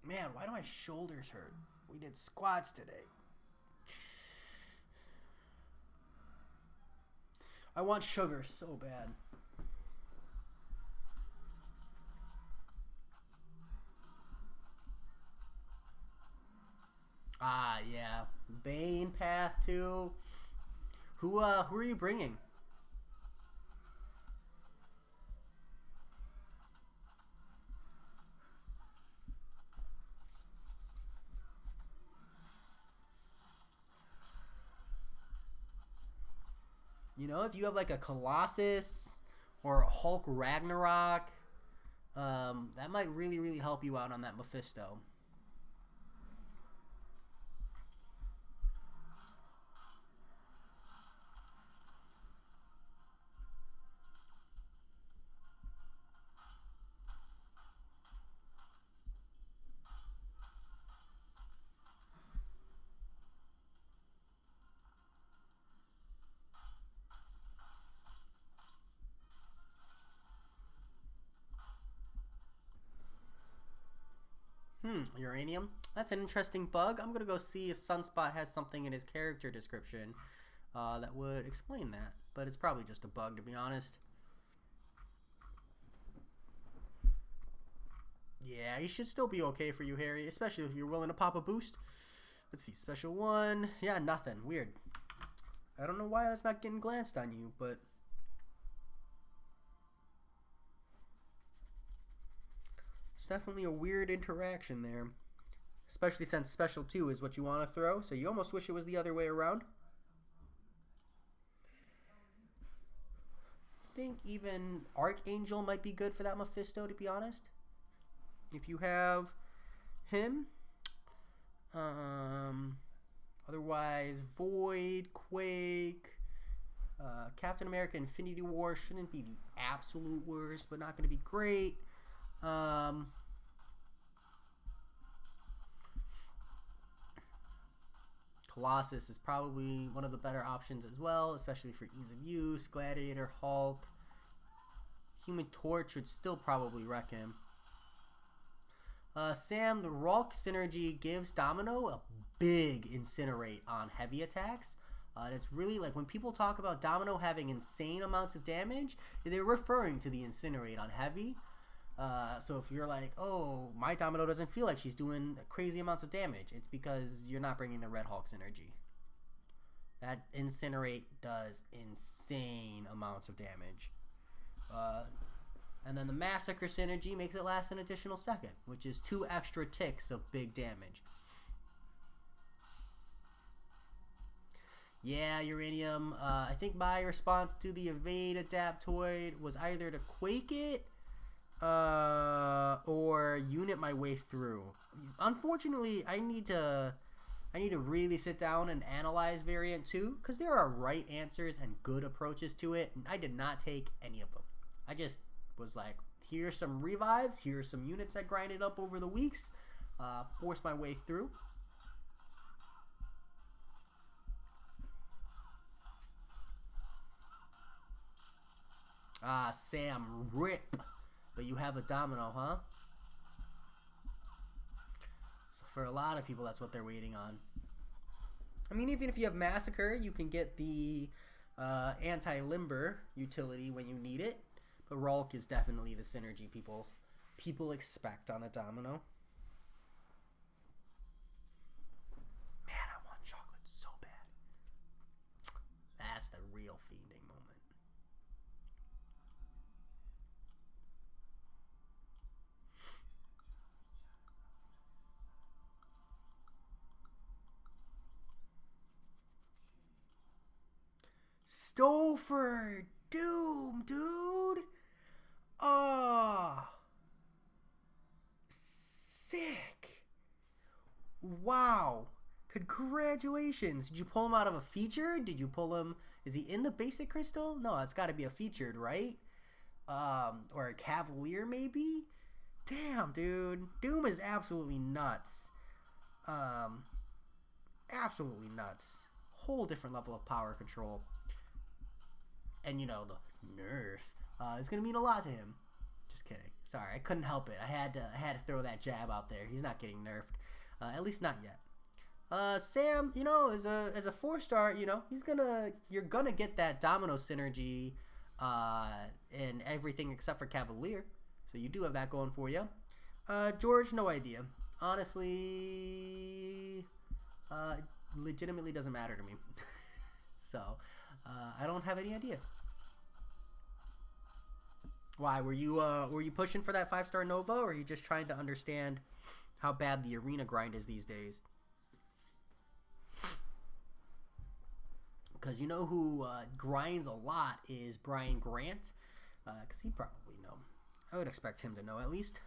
Man, why do my shoulders hurt? We did squats today. I want sugar so bad. Ah, yeah. Bane path too. Who are you bringing? You know, if you have like a Colossus or a Hulk Ragnarok, that might really, really help you out on that Mephisto. Uranium. That's an interesting bug. I'm gonna go see if Sunspot has something in his character description that would explain that. But it's probably just a bug, to be honest. Yeah, he should still be okay for you, Harry, especially if you're willing to pop a boost. Let's see, special one. Yeah, nothing. Weird. I don't know why that's not getting glanced on you, but it's definitely a weird interaction there. Especially since special 2 is what you want to throw, so you almost wish it was the other way around. I think even Archangel might be good for that Mephisto, to be honest. If you have him. Otherwise, Void, Quake, Captain America Infinity War shouldn't be the absolute worst, but not going to be great. Colossus is probably one of the better options as well, especially for ease of use. Gladiator, Hulk, Human Torch would still probably wreck him. Sam, the Rulk synergy gives Domino a big Incinerate on heavy attacks. And it's really like when people talk about Domino having insane amounts of damage, they're referring to the Incinerate on heavy. So if you're like, oh, my Domino doesn't feel like she's doing crazy amounts of damage, it's because you're not bringing the Red Hulk synergy. That Incinerate does insane amounts of damage. And then the Massacre synergy makes it last an additional second, which is 2 extra ticks of big damage. Yeah, Uranium. I think my response to the Evade Adaptoid was either to Quake it or unit my way through. Unfortunately, I need to really sit down and analyze Variant 2 because there are right answers and good approaches to it, and I did not take any of them. I just was like, here's some revives, here's some units I grinded up over the weeks, forced my way through. Sam, rip. But you have a Domino, huh? So for a lot of people, that's what they're waiting on. I mean, even if you have Massacre, you can get the anti-limber utility when you need it. But Rulk is definitely the synergy people expect on a Domino. Man, I want chocolate so bad. Stouffer Doom, dude. Oh, sick. Wow. Congratulations. Did you pull him out of a feature? Did you pull him? Is he in the basic crystal? No, it's got to be a featured, right? Or a Cavalier, maybe? Damn, dude. Doom is absolutely nuts. Absolutely nuts. Whole different level of power control. And, you know, the nerf is going to mean a lot to him. Just kidding. Sorry, I couldn't help it. I had to throw that jab out there. He's not getting nerfed. At least not yet. Sam, you know, as a 4-star, you know, you're gonna get that domino synergy in everything except for Cavalier. So you do have that going for you. George, no idea. Honestly, legitimately doesn't matter to me. So, I don't have any idea. Why were you pushing for that 5-star Nova, or are you just trying to understand how bad the arena grind is these days? Because you know who grinds a lot is Brian Grant, because he'd probably know. I would expect him to know at least.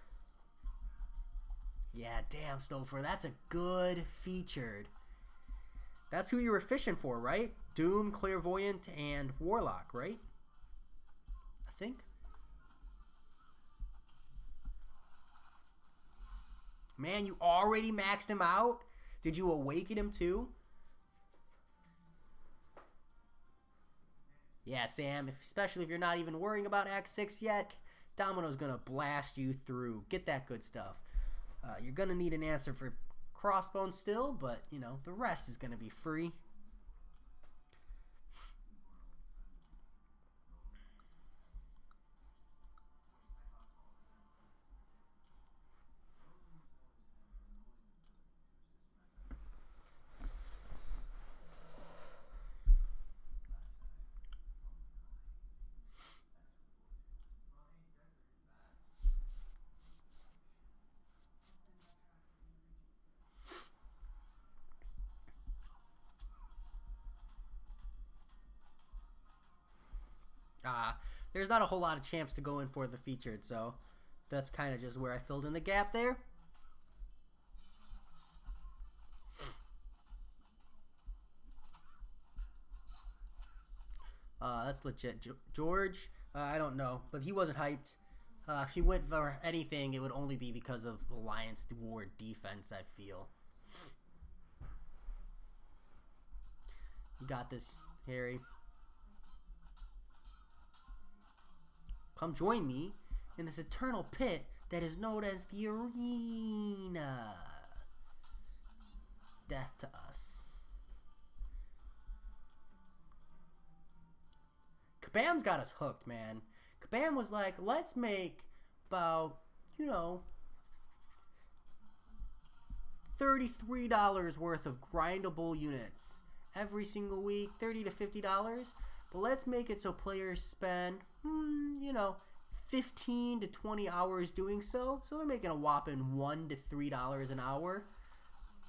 Yeah, damn, Stouffer, that's a good featured. That's who you were fishing for, right? Doom, Clairvoyant, and Warlock, right? I think. Man, you already maxed him out? Did you awaken him too? Yeah, Sam, especially if you're not even worrying about Act 6 yet, Domino's going to blast you through. Get that good stuff. You're going to need an answer for Crossbones still, but, you know, the rest is going to be free. There's not a whole lot of champs to go in for the featured, so that's kind of just where I filled in the gap there. That's legit. George, I don't know, but he wasn't hyped. If he went for anything, it would only be because of Alliance Ward defense, I feel. You got this, Harry. Come join me in this eternal pit that is known as the arena. Death to us. Kabam's got us hooked, man. Kabam was like, let's make about, you know, $33 worth of grindable units every single week, $30 to $50. But let's make it so players spend, you know, 15 to 20 hours doing so. So they're making a whopping $1 to $3 an hour.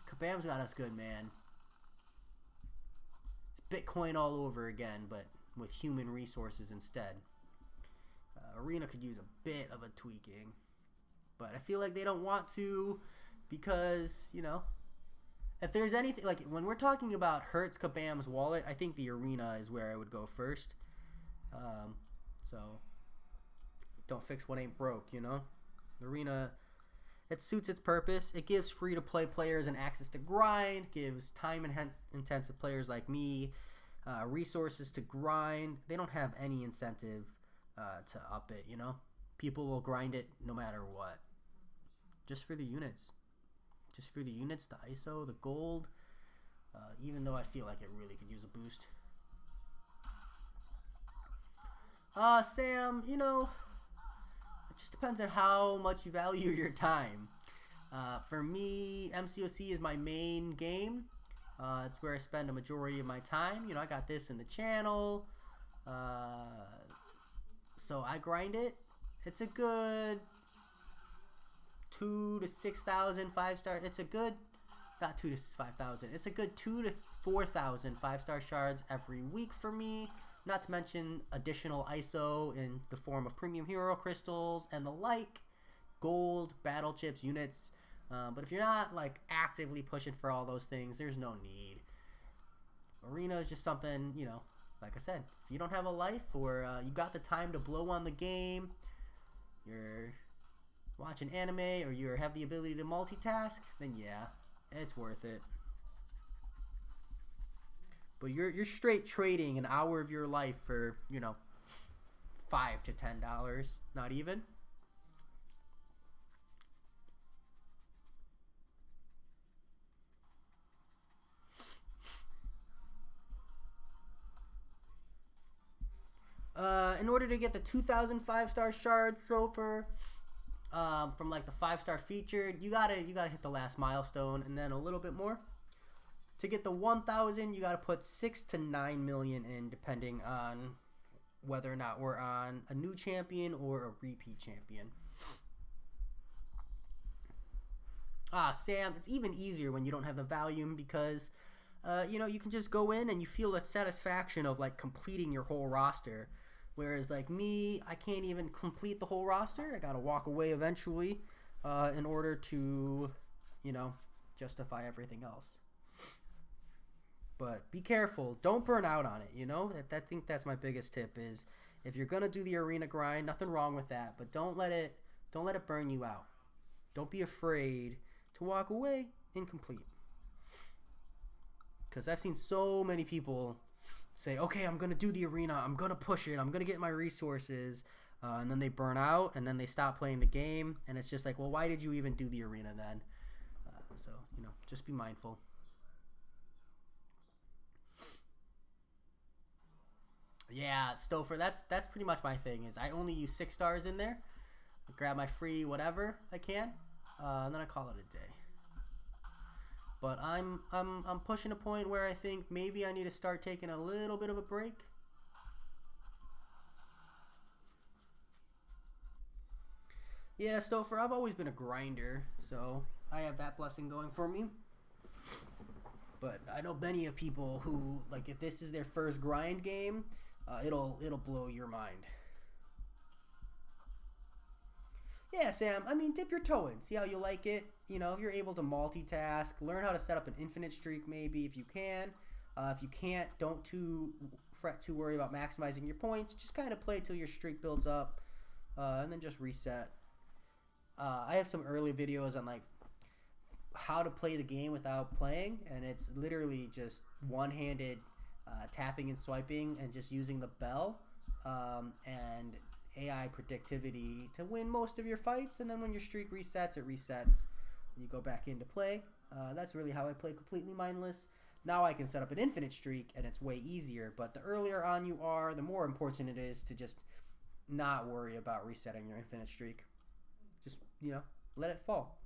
Kabam's got us good, man. It's Bitcoin all over again, but with human resources instead. Arena could use a bit of a tweaking. But I feel like they don't want to because, you know, if there's anything, like when we're talking about Hertz Kabam's wallet, I think the arena is where I would go first. So don't fix what ain't broke, you know? The arena, it suits its purpose. It gives free-to-play players an access to grind, gives time-intensive players like me resources to grind. They don't have any incentive to up it, you know? People will grind it no matter what. Just for the units. Just for the units, the ISO, the gold. Even though I feel like it really could use a boost. Sam, you know, it just depends on how much you value your time. For me, MCOC is my main game. It's where I spend a majority of my time. You know, I got this in the channel. So I grind it. It's a good 2 to 6,000 5-star. It's a good, not 2 to 5,000. It's a good 2 to 4,000 5-star shards every week for me. not to mention additional ISO in the form of premium hero crystals and the like, gold, battle chips, units. But if you're not like actively pushing for all those things, there's no need. Arena is just something, you know, like I said, if you don't have a life or you got the time to blow on the game, you're watching anime, or you have the ability to multitask, then yeah, it's worth it. But you're straight trading an hour of your life for, you know, $5 to $10, not even. In order to get the 2,000 5-star shards so far, from like the 5-star featured, you gotta hit the last milestone and then a little bit more. To get the 1,000, you gotta put 6 to 9 million in, depending on whether or not we're on a new champion or a repeat champion. Sam, it's even easier when you don't have the volume because, you know, you can just go in and you feel that satisfaction of like completing your whole roster. Whereas like me, I can't even complete the whole roster. I gotta walk away eventually in order to, you know, justify everything else. But be careful. Don't burn out on it, you know? I think that's my biggest tip is if you're gonna do the arena grind, nothing wrong with that, but don't let it burn you out. Don't be afraid to walk away incomplete. Because I've seen so many people say, okay, I'm going to do the arena, I'm going to push it, I'm going to get my resources, and then they burn out, and then they stop playing the game, and it's just like, well, why did you even do the arena then? So, you know, just be mindful. Yeah, Stouffer, that's pretty much my thing, is I only use 6 stars in there, I grab my free whatever I can, and then I call it a day. But I'm pushing a point where I think maybe I need to start taking a little bit of a break. Yeah, Stouffer, I've always been a grinder, so I have that blessing going for me. But I know many of people who, like, if this is their first grind game, it'll blow your mind. Yeah, Sam, I mean, dip your toe in. See how you like it. You know, if you're able to multitask, learn how to set up an infinite streak maybe if you can. If you can't, don't fret too worry about maximizing your points. Just kind of play till your streak builds up and then just reset. I have some early videos on, like, how to play the game without playing, and it's literally just one-handed tapping and swiping and just using the bell and AI predictivity to win most of your fights, and then when your streak resets, it resets and you go back into play. That's really how I play completely mindless. Now I can set up an infinite streak and it's way easier, but the earlier on you are, the more important it is to just not worry about resetting your infinite streak. Just, you know, let it fall.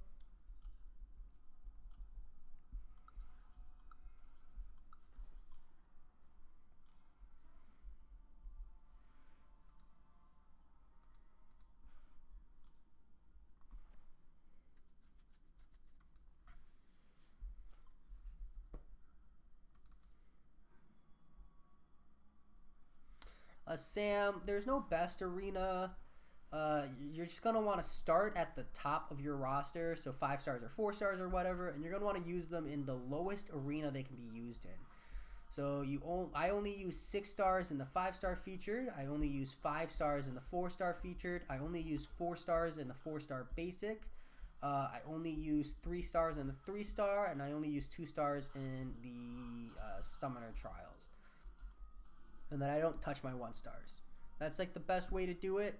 Sam, there's no best arena. You're just going to want to start at the top of your roster, so 5 stars or 4 stars or whatever, and you're going to want to use them in the lowest arena they can be used in. So I only use 6 stars in the 5-star featured. I only use 5 stars in the 4-star featured. I only use 4 stars in the 4-star basic. I only use 3 stars in the 3-star, and I only use 2 stars in the summoner trials. And then I don't touch my 1 stars. That's like the best way to do it.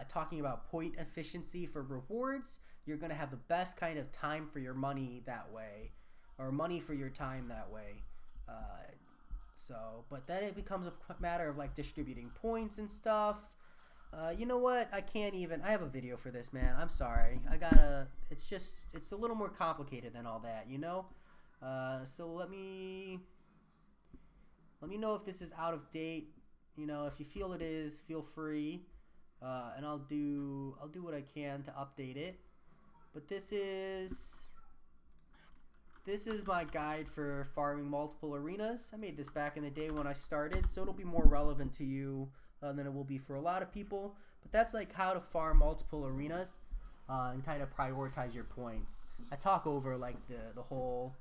Talking about point efficiency for rewards, you're going to have the best kind of time for your money that way, or money for your time that way. But then it becomes a matter of like distributing points and stuff. You know what? I have a video for this, man. I'm sorry. It's a little more complicated than all that, you know? So let me know if this is out of date. You know, if you feel it is, feel free. And I'll do what I can to update it. But this is This is my guide for farming multiple arenas. I made this back in the day when I started, so it'll be more relevant to you than it will be for a lot of people. But that's like how to farm multiple arenas and kind of prioritize your points. I talk over like the whole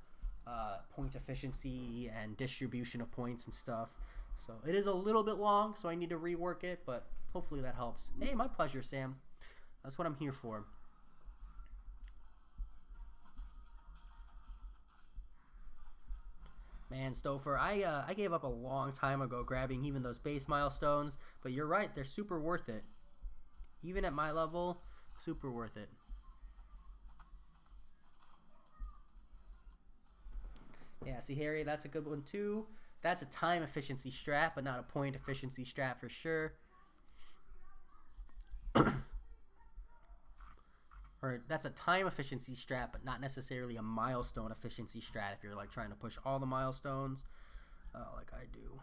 point efficiency and distribution of points and stuff. So it is a little bit long, so I need to rework it, but hopefully that helps. Hey, my pleasure, Sam. That's what I'm here for. Man, Stouffer, I gave up a long time ago grabbing even those base milestones, but you're right, they're super worth it. Even at my level, super worth it. Yeah, see, Harry, that's a good one too. That's a time efficiency strat, but not a point efficiency strat for sure. Or that's a time efficiency strat, but not necessarily a milestone efficiency strat if you're like trying to push all the milestones like I do.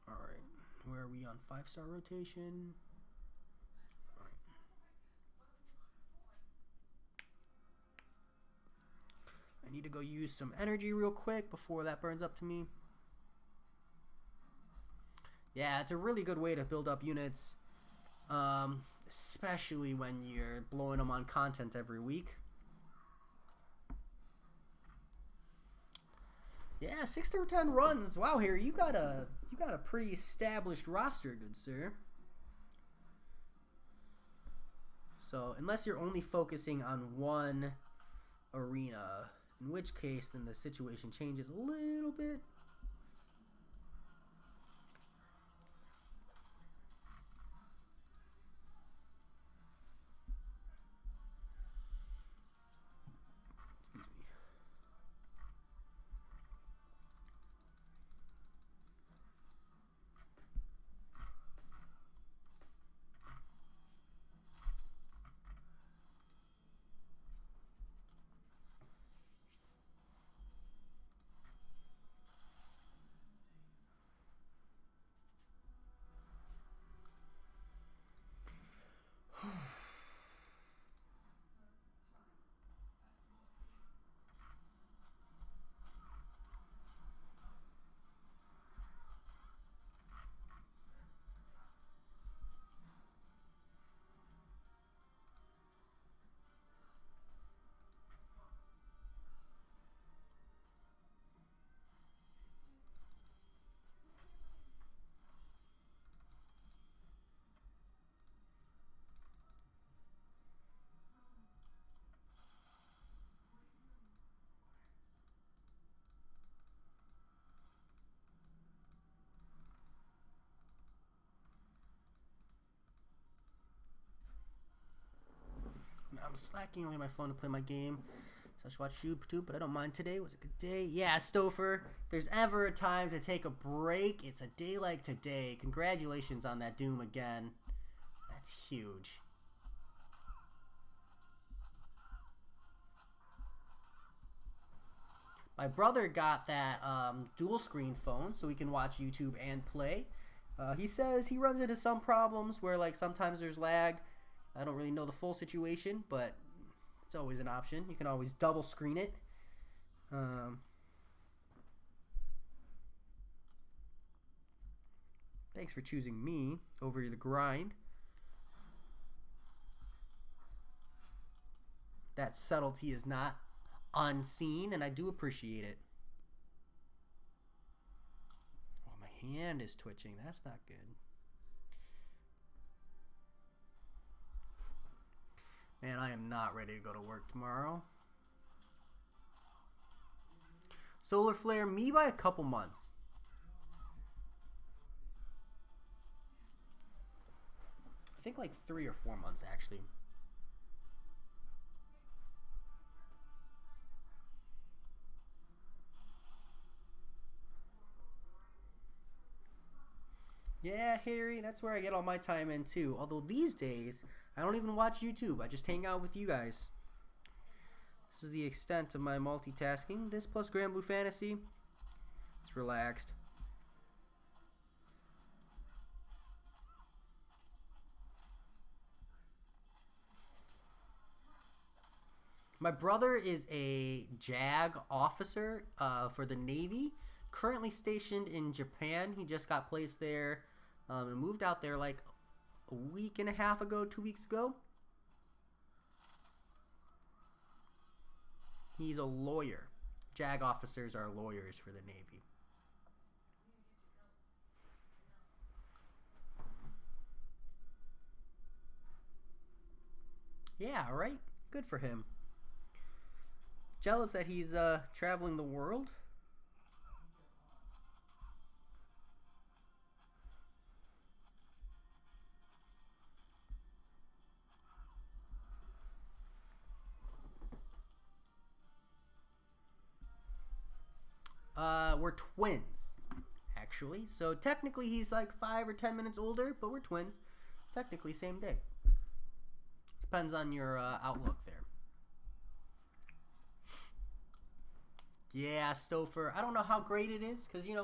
Alright, where are we on 5-star rotation? Alright. I need to go use some energy real quick before that burns up to me. Yeah, it's a really good way to build up units, especially when you're blowing them on content every week. Yeah, 6 to 10 runs. Wow, here you got a pretty established roster, good sir. So unless you're only focusing on one arena, in which case then the situation changes a little bit. I'm slacking only my phone to play my game. So I should watch YouTube, but I don't mind today. It was a good day. Yeah, Stouffer, if there's ever a time to take a break, it's a day like today. Congratulations on that Doom again. That's huge. My brother got that dual screen phone so he can watch YouTube and play. He says he runs into some problems where like sometimes there's lag. I don't really know the full situation, but it's always an option. You can always double screen it. Thanks for choosing me over the grind. That subtlety is not unseen, and I do appreciate it. Oh, my hand is twitching. That's not good. Man, I am not ready to go to work tomorrow. Solar Flare, me by a couple months. I think like 3 or 4 months, actually. Yeah, Harry, that's where I get all my time in too. Although these days, I don't even watch YouTube. I just hang out with you guys. This is the extent of my multitasking. This plus Grand Blue Fantasy. It's relaxed. My brother is a JAG officer for the Navy, currently stationed in Japan. He just got placed there and moved out there like a week and a half ago, 2 weeks ago. He's a lawyer. JAG officers are lawyers for the Navy. Yeah, right? Good for him. Jealous that he's traveling the world. We're twins, actually. So technically he's like 5 or 10 minutes older, but we're twins. Technically same day. Depends on your outlook there. Yeah, Stouffer. I don't know how great it is because, in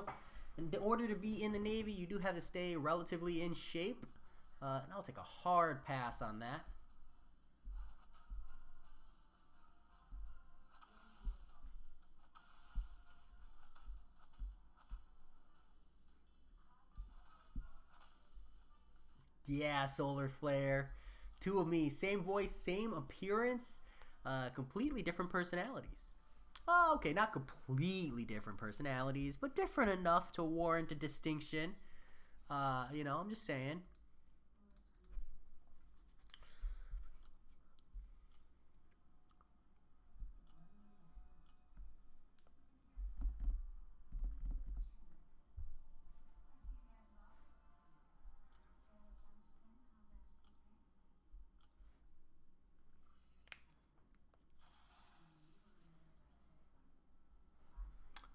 order to be in the Navy, you do have to stay relatively in shape. And I'll take a hard pass on that. Yeah, Solar Flare. Two of me. Same voice, same appearance, completely different personalities. Oh, okay, not completely different personalities, but different enough to warrant a distinction. I'm just saying.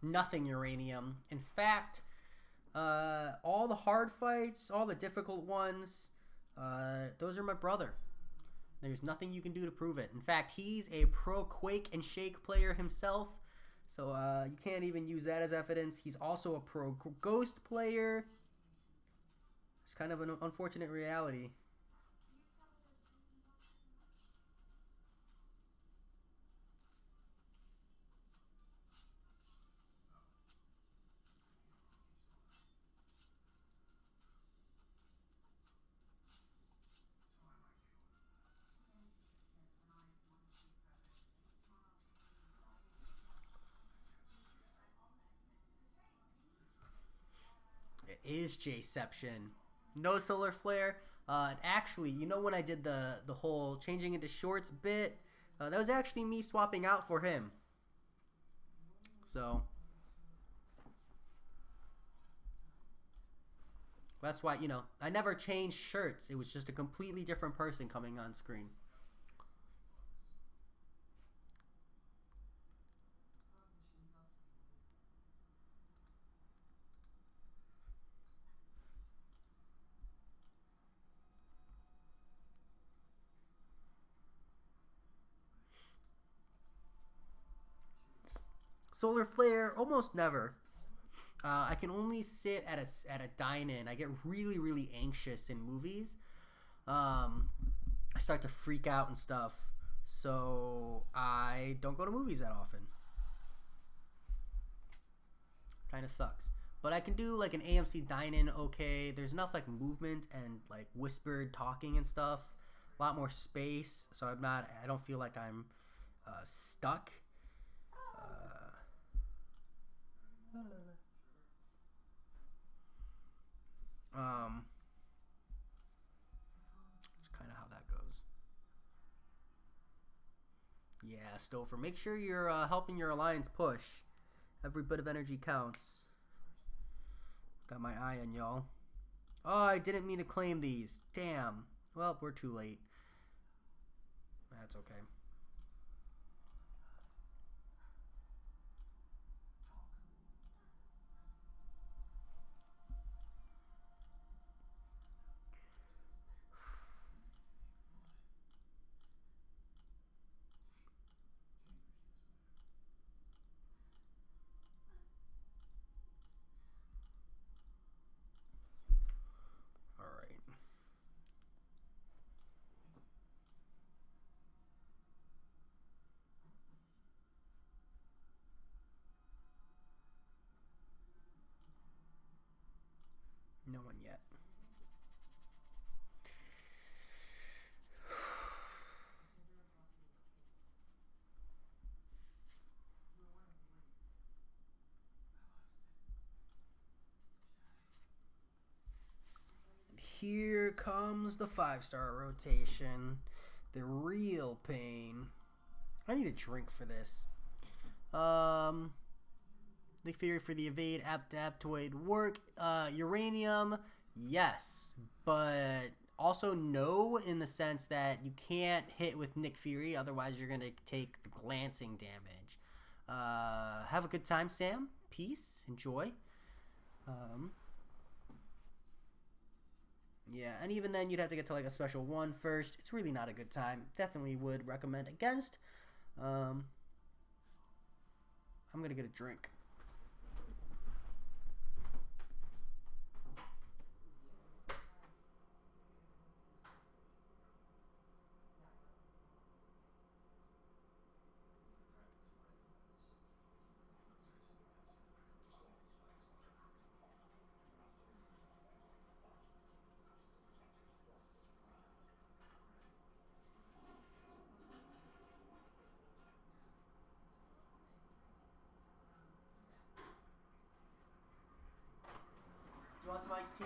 Nothing uranium. In fact, all the hard fights, all the difficult ones, those are my brother. There's nothing you can do to prove it. In fact, he's a pro Quake and Shake player himself, so you can't even use that as evidence. He's also a pro Ghost player. It's kind of an unfortunate reality. It is Jception. No solar flare. Actually, when I did the whole changing into shorts bit, that was actually me swapping out for him. So that's why I never changed shirts. It was just a completely different person coming on screen. Solar flare, almost never. I can only sit at a dine-in. I get really really anxious in movies. I start to freak out and stuff. So I don't go to movies that often. Kind of sucks. But I can do like an AMC dine-in. Okay, there's enough like movement and like whispered talking and stuff. A lot more space, so I'm not. I don't feel like I'm stuck. Um, it's kind of how that goes. Yeah, Stouffer. Make sure you're helping your alliance push. Every bit of energy counts. Got my eye on y'all. Oh, I didn't mean to claim these. Damn. Well, we're too late. That's okay. All right. here comes the 5-star rotation. The real pain. I need a drink for this. Nick Fury for the evade Aptoid work. Uranium, yes, but also no in the sense that you can't hit with Nick Fury, otherwise you're gonna take the glancing damage. Have a good time, Sam. Peace. Enjoy. Yeah, and even then you'd have to get to like a special one first. It's really not a good time. Definitely would recommend against. I'm gonna get a drink. You want some iced tea?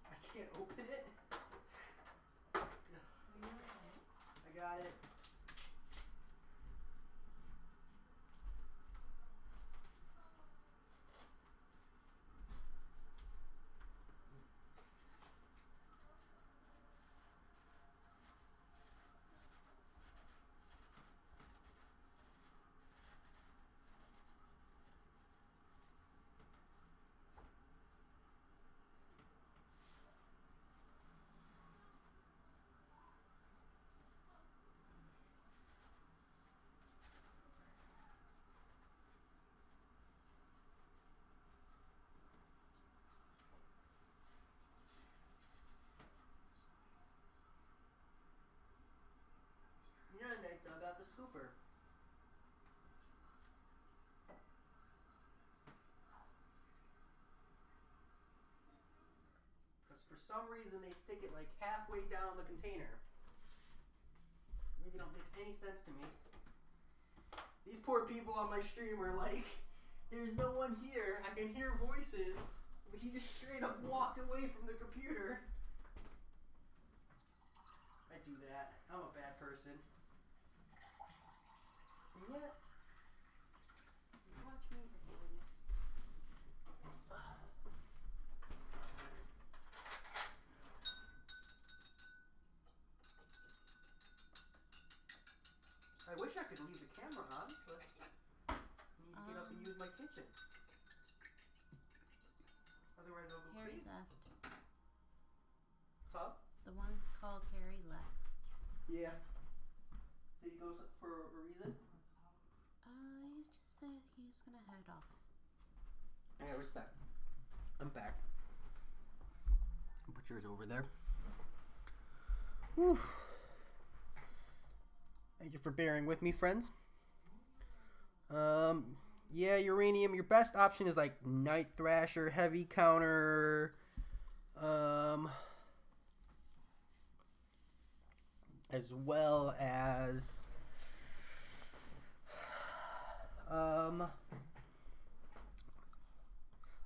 I can't open it. I got it. Yeah, and I dug out the scooper. Because for some reason they stick it like halfway down the container. Really don't make any sense to me. These poor people on my stream are like, there's no one here. I can hear voices. But he just straight up walked away from the computer. I do that. I'm a bad person. And yet, watch me anyways. I wish I could leave the camera on, but I need to get up and use my kitchen. Otherwise I'll go Harry crazy. left. Huh? The one called Harry left. Yeah. Did he go for a reason? He's just said he's gonna head off. Yeah, respect. I'm back. Put yours over there. Whew. Thank you for bearing with me, friends. Yeah, Uranium, your best option is like Night Thrasher, Heavy Counter, as well as,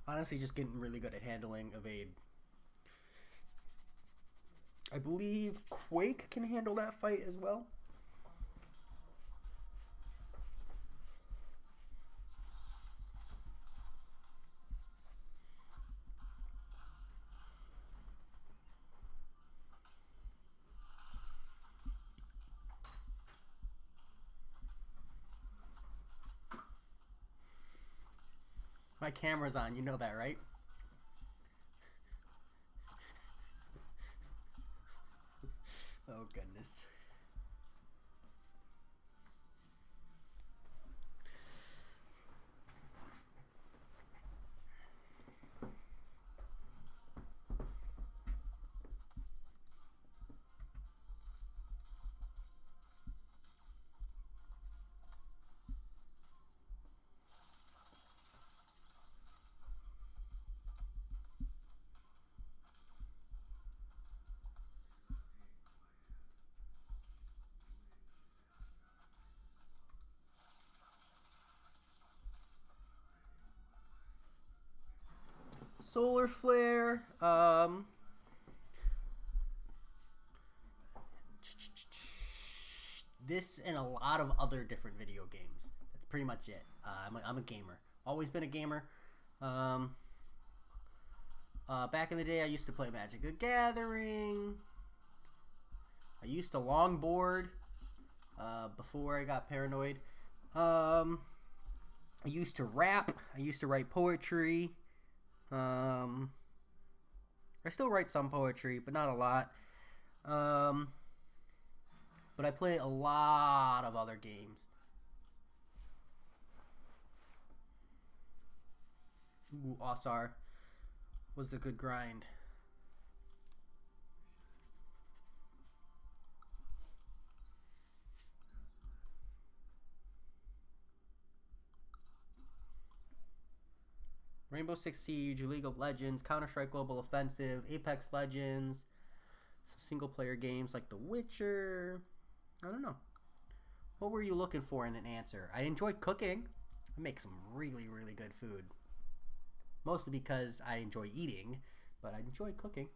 honestly just getting really good at handling evade. I believe Quake can handle that fight as well. My camera's on, you know that, right? Oh, goodness. Solar Flare. This and a lot of other different video games. That's pretty much it. I'm a gamer. Always been a gamer. Back in the day, I used to play Magic the Gathering. I used to longboard before I got paranoid. I used to rap. I used to write poetry. I still write some poetry, but not a lot. But I play a lot of other games. Ooh, Osar was the good grind. Rainbow Six Siege, League of Legends, Counter-Strike Global Offensive, Apex Legends, some single-player games like The Witcher. I don't know. What were you looking for in an answer? I enjoy cooking. I make some really, really good food. Mostly because I enjoy eating, but I enjoy cooking.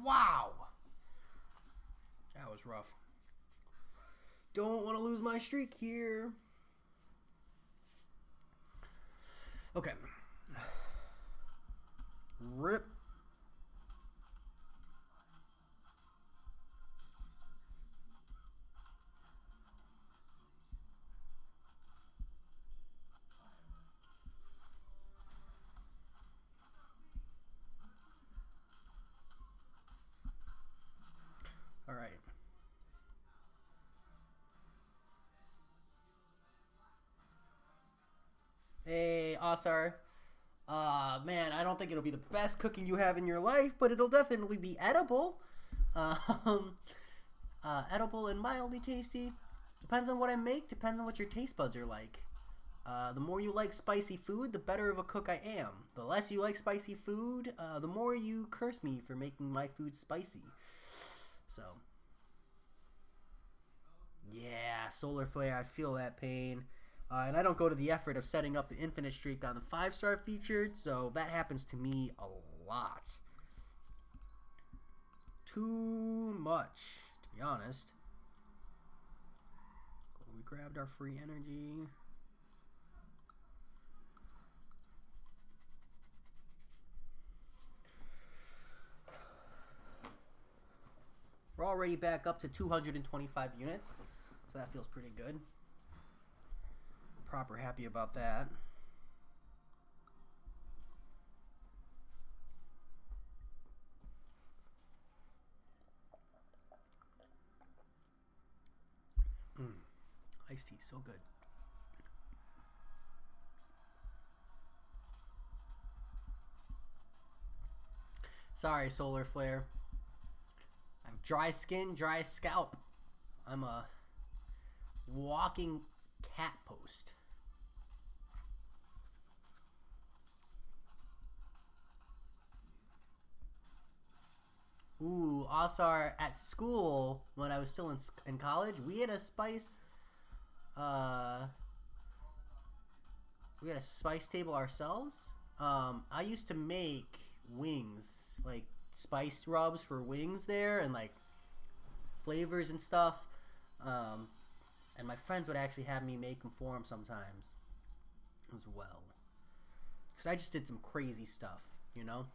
Wow! That was rough. Don't want to lose my streak here. Okay. Rip. All right. Hey, Osar. Man, I don't think it'll be the best cooking you have in your life, but it'll definitely be edible. Edible and mildly tasty. Depends on what I make. Depends on what your taste buds are like. The more you like spicy food, the better of a cook I am. The less you like spicy food, the more you curse me for making my food spicy. So, yeah, Solar Flare, I feel that pain. And I don't go to the effort of setting up the infinite streak on the 5-star featured, so that happens to me a lot. Too much, to be honest. We grabbed our free energy. We're already back up to 225 units, so that feels pretty good. Proper happy about that. Iced tea, so good. Sorry, Solar Flare. I have dry skin, dry scalp. I'm a walking cat post. Ooh, Osar, at school, when I was still in college, we had a spice, we had a spice table ourselves. I used to make wings, like spice rubs for wings there, and like flavors and stuff. And my friends would actually have me make them for them sometimes as well. Because I just did some crazy stuff, you know?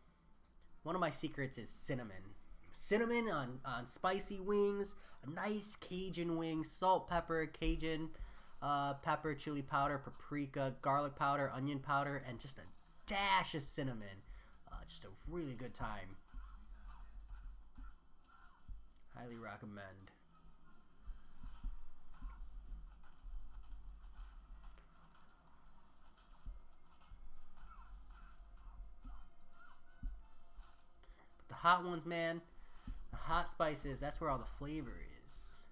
One of my secrets is cinnamon. Cinnamon on spicy wings, a nice Cajun wing, salt, pepper, Cajun pepper, chili powder, paprika, garlic powder, onion powder, and just a dash of cinnamon. Just a really good time. Highly recommend. hot ones, man. The hot spices, that's where all the flavor is.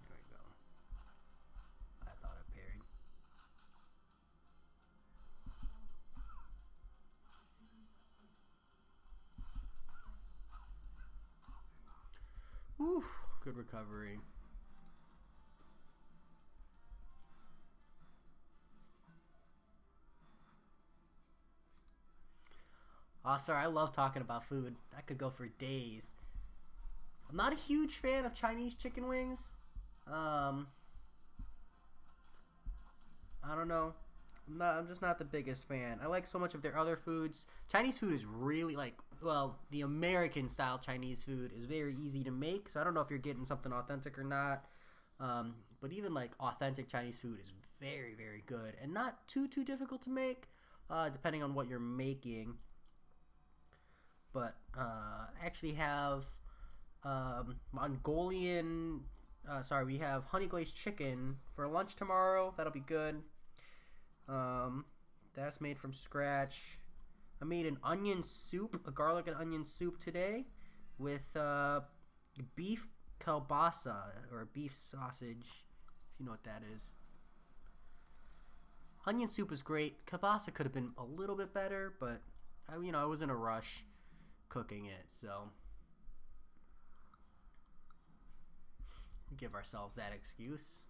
There we go. I thought of pairing. Ooh, good recovery. Oh, sorry, I love talking about food. I could go for days. I'm not a huge fan of Chinese chicken wings. I don't know. I'm just not the biggest fan. I like so much of their other foods. Chinese food is really like, well, the American style Chinese food is very easy to make. So I don't know if you're getting something authentic or not. But even like authentic Chinese food is very, very good and not too difficult to make, depending on what you're making. But actually have Mongolian. We have honey glazed chicken for lunch tomorrow. That'll be good. That's made from scratch. I made an onion soup, a garlic and onion soup today with beef kielbasa or beef sausage, if you know what that is. Onion soup is great. Kielbasa could have been a little bit better, but I was in a rush cooking it, so we give ourselves that excuse.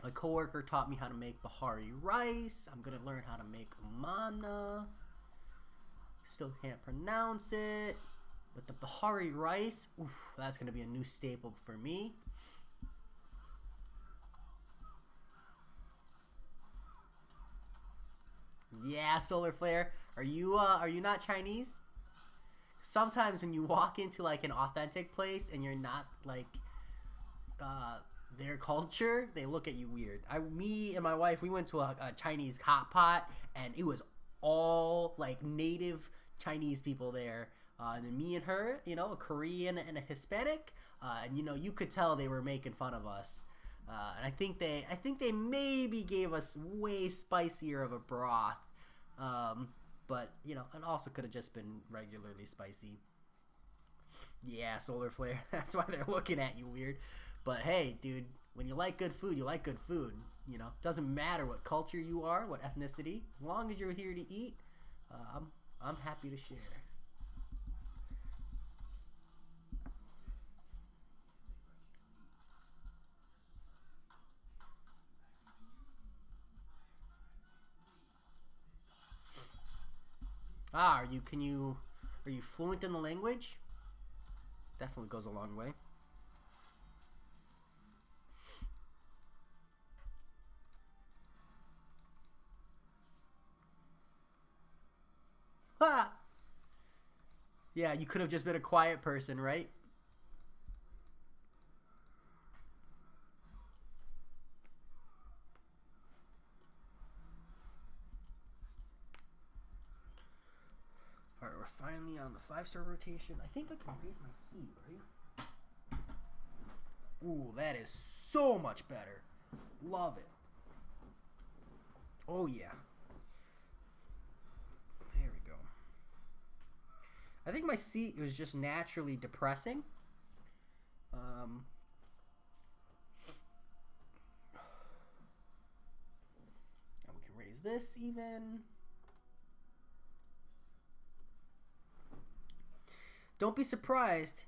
My coworker taught me how to make Bahari rice. I'm gonna learn how to make umamna. Still can't pronounce it, but the Bahari rice, oof, that's gonna be a new staple for me. Yeah, solar flare. Are you not Chinese? Sometimes when you walk into like an authentic place and you're not like their culture, they look at you weird. Me and my wife, we went to a Chinese hot pot and it was all like native Chinese people there. And then me and her, a Korean and a Hispanic, and you could tell they were making fun of us. And I think they maybe gave us way spicier of a broth. But it also could have just been regularly spicy. Yeah, solar flare. That's why they're looking at you weird. But hey, dude, when you like good food, you like good food. Doesn't matter what culture you are, what ethnicity. As long as you're here to eat, I'm happy to share. Are you fluent in the language? Definitely goes a long way. Ha! Yeah, you could have just been a quiet person, right? Alright, we're finally on the 5-star rotation. I think I can raise my seed, right? Ooh, that is so much better. Love it. Oh, yeah. There we go. I think my seat was just naturally depressing. And we can raise this even. Don't be surprised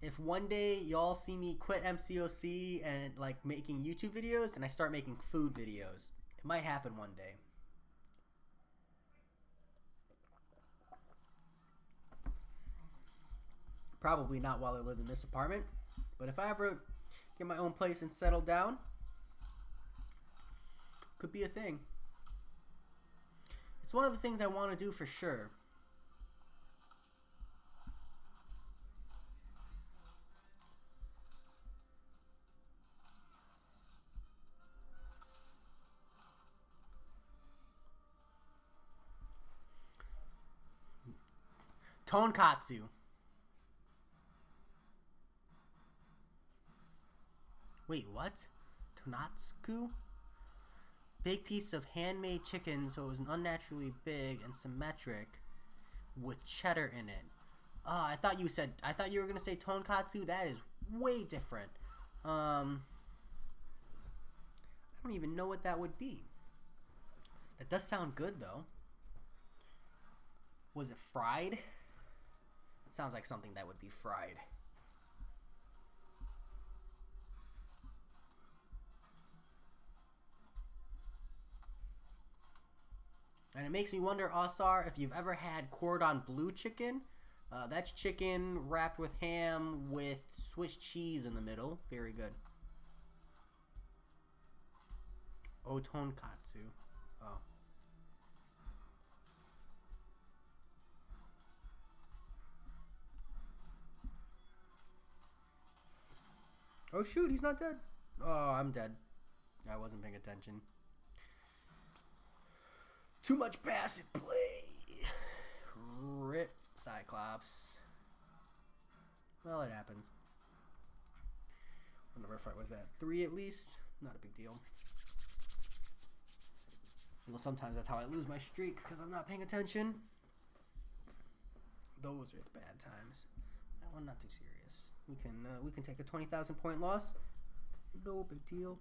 if one day y'all see me quit MCOC and like making YouTube videos and I start making food videos. It might happen one day. Probably not while I live in this apartment, but if I ever get my own place and settle down, could be a thing. It's one of the things I want to do for sure. Tonkatsu. Wait, what? Tonatsu? big piece of handmade chicken, so it was unnaturally big and symmetric, with cheddar in it. I thought you were gonna say tonkatsu. That is way different. I don't even know what that would be. That does sound good though. Was it fried? It sounds like something that would be fried. And it makes me wonder, Asar, if you've ever had cordon bleu chicken. That's chicken wrapped with ham with Swiss cheese in the middle. Very good. Oh, tonkatsu. Oh. Oh shoot, he's not dead. Oh, I'm dead. I wasn't paying attention. Too much passive play. Rip Cyclops. Well, it happens. What number fight was that? 3 at least? Not a big deal. Well, sometimes that's how I lose my streak, because I'm not paying attention. Those are the bad times. That one not too serious. We can take a 20,000 point loss. No big deal.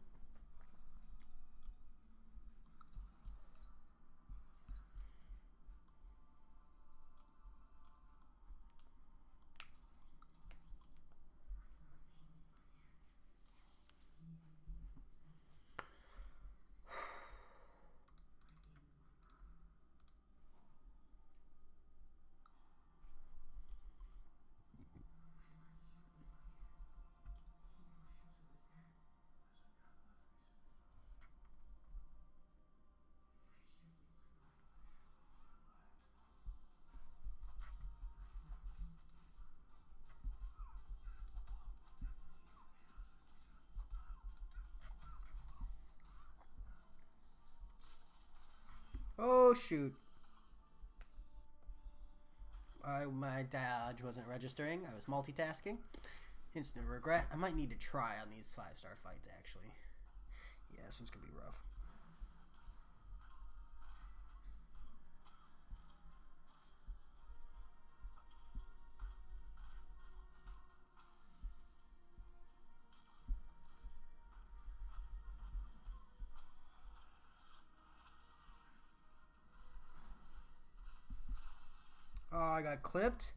Oh shoot. My dodge wasn't registering. I was multitasking. Instant regret. I might need to try on these 5-star fights, actually. Yeah, this one's going to be rough. Oh, I got clipped.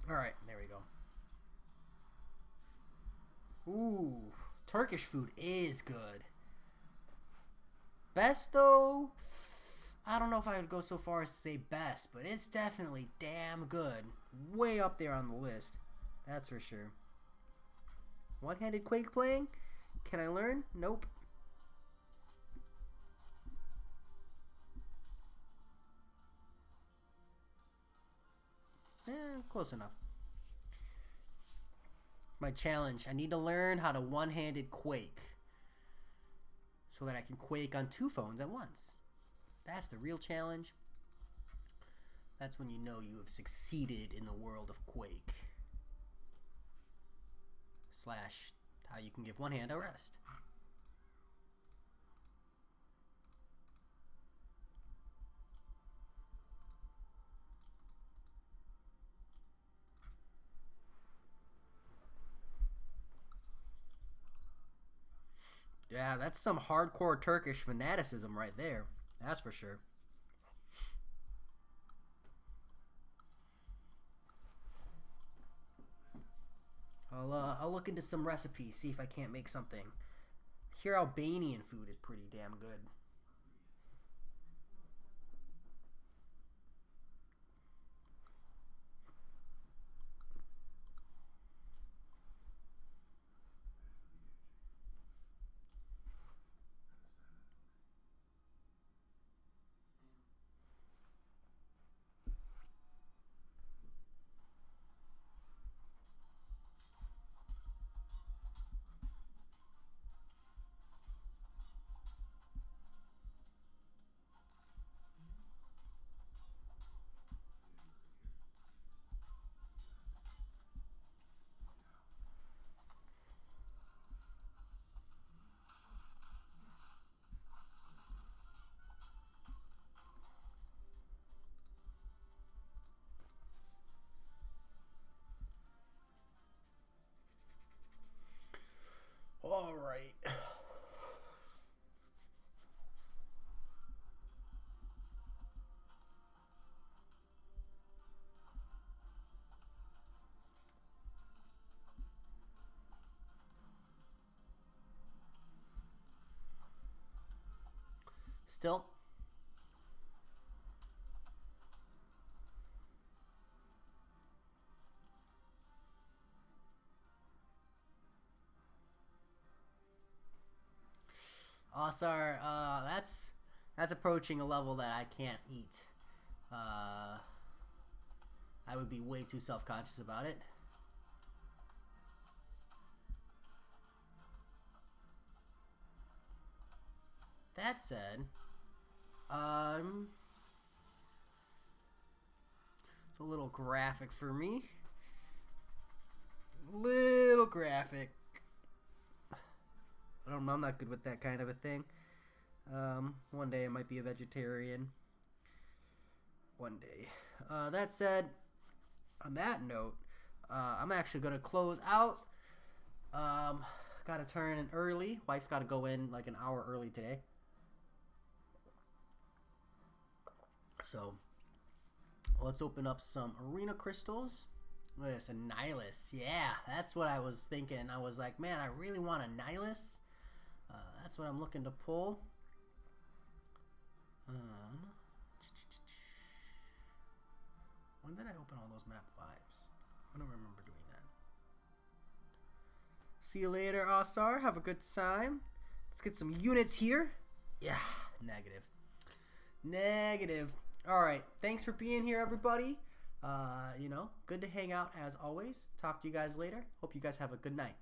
Alright, there we go. Ooh, Turkish food is good. Best, though? I don't know if I would go so far as to say best, but it's definitely damn good. Way up there on the list. That's for sure. One-handed Quake playing? Can I learn? Nope. Close enough. My challenge, I need to learn how to one-handed Quake so that I can Quake on 2 phones at once. That's the real challenge. That's when you know you have succeeded in the world of Quake. / how you can give one hand a rest. Yeah, that's some hardcore Turkish fanaticism right there. That's for sure. I'll look into some recipes, see if I can't make something. I hear Albanian food is pretty damn good. Still. Osar, that's approaching a level that I can't eat. I would be way too self-conscious about it. That said, it's a little graphic for me. Little graphic. I don't know, I'm not good with that kind of a thing. One day I might be a vegetarian. One day. That said, on that note, I'm actually going to close out. Got to turn in early. Wife's got to go in like an hour early today. So, let's open up some arena crystals. Yes, a Nihilus. Yeah, that's what I was thinking. I was like, man, I really want a Nihilus. That's what I'm looking to pull. When did I open all those map 5s? I don't remember doing that. See you later, Osar. Have a good time. Let's get some units here. Yeah, negative. Negative. All right. Thanks for being here, everybody. Good to hang out as always. Talk to you guys later. Hope you guys have a good night.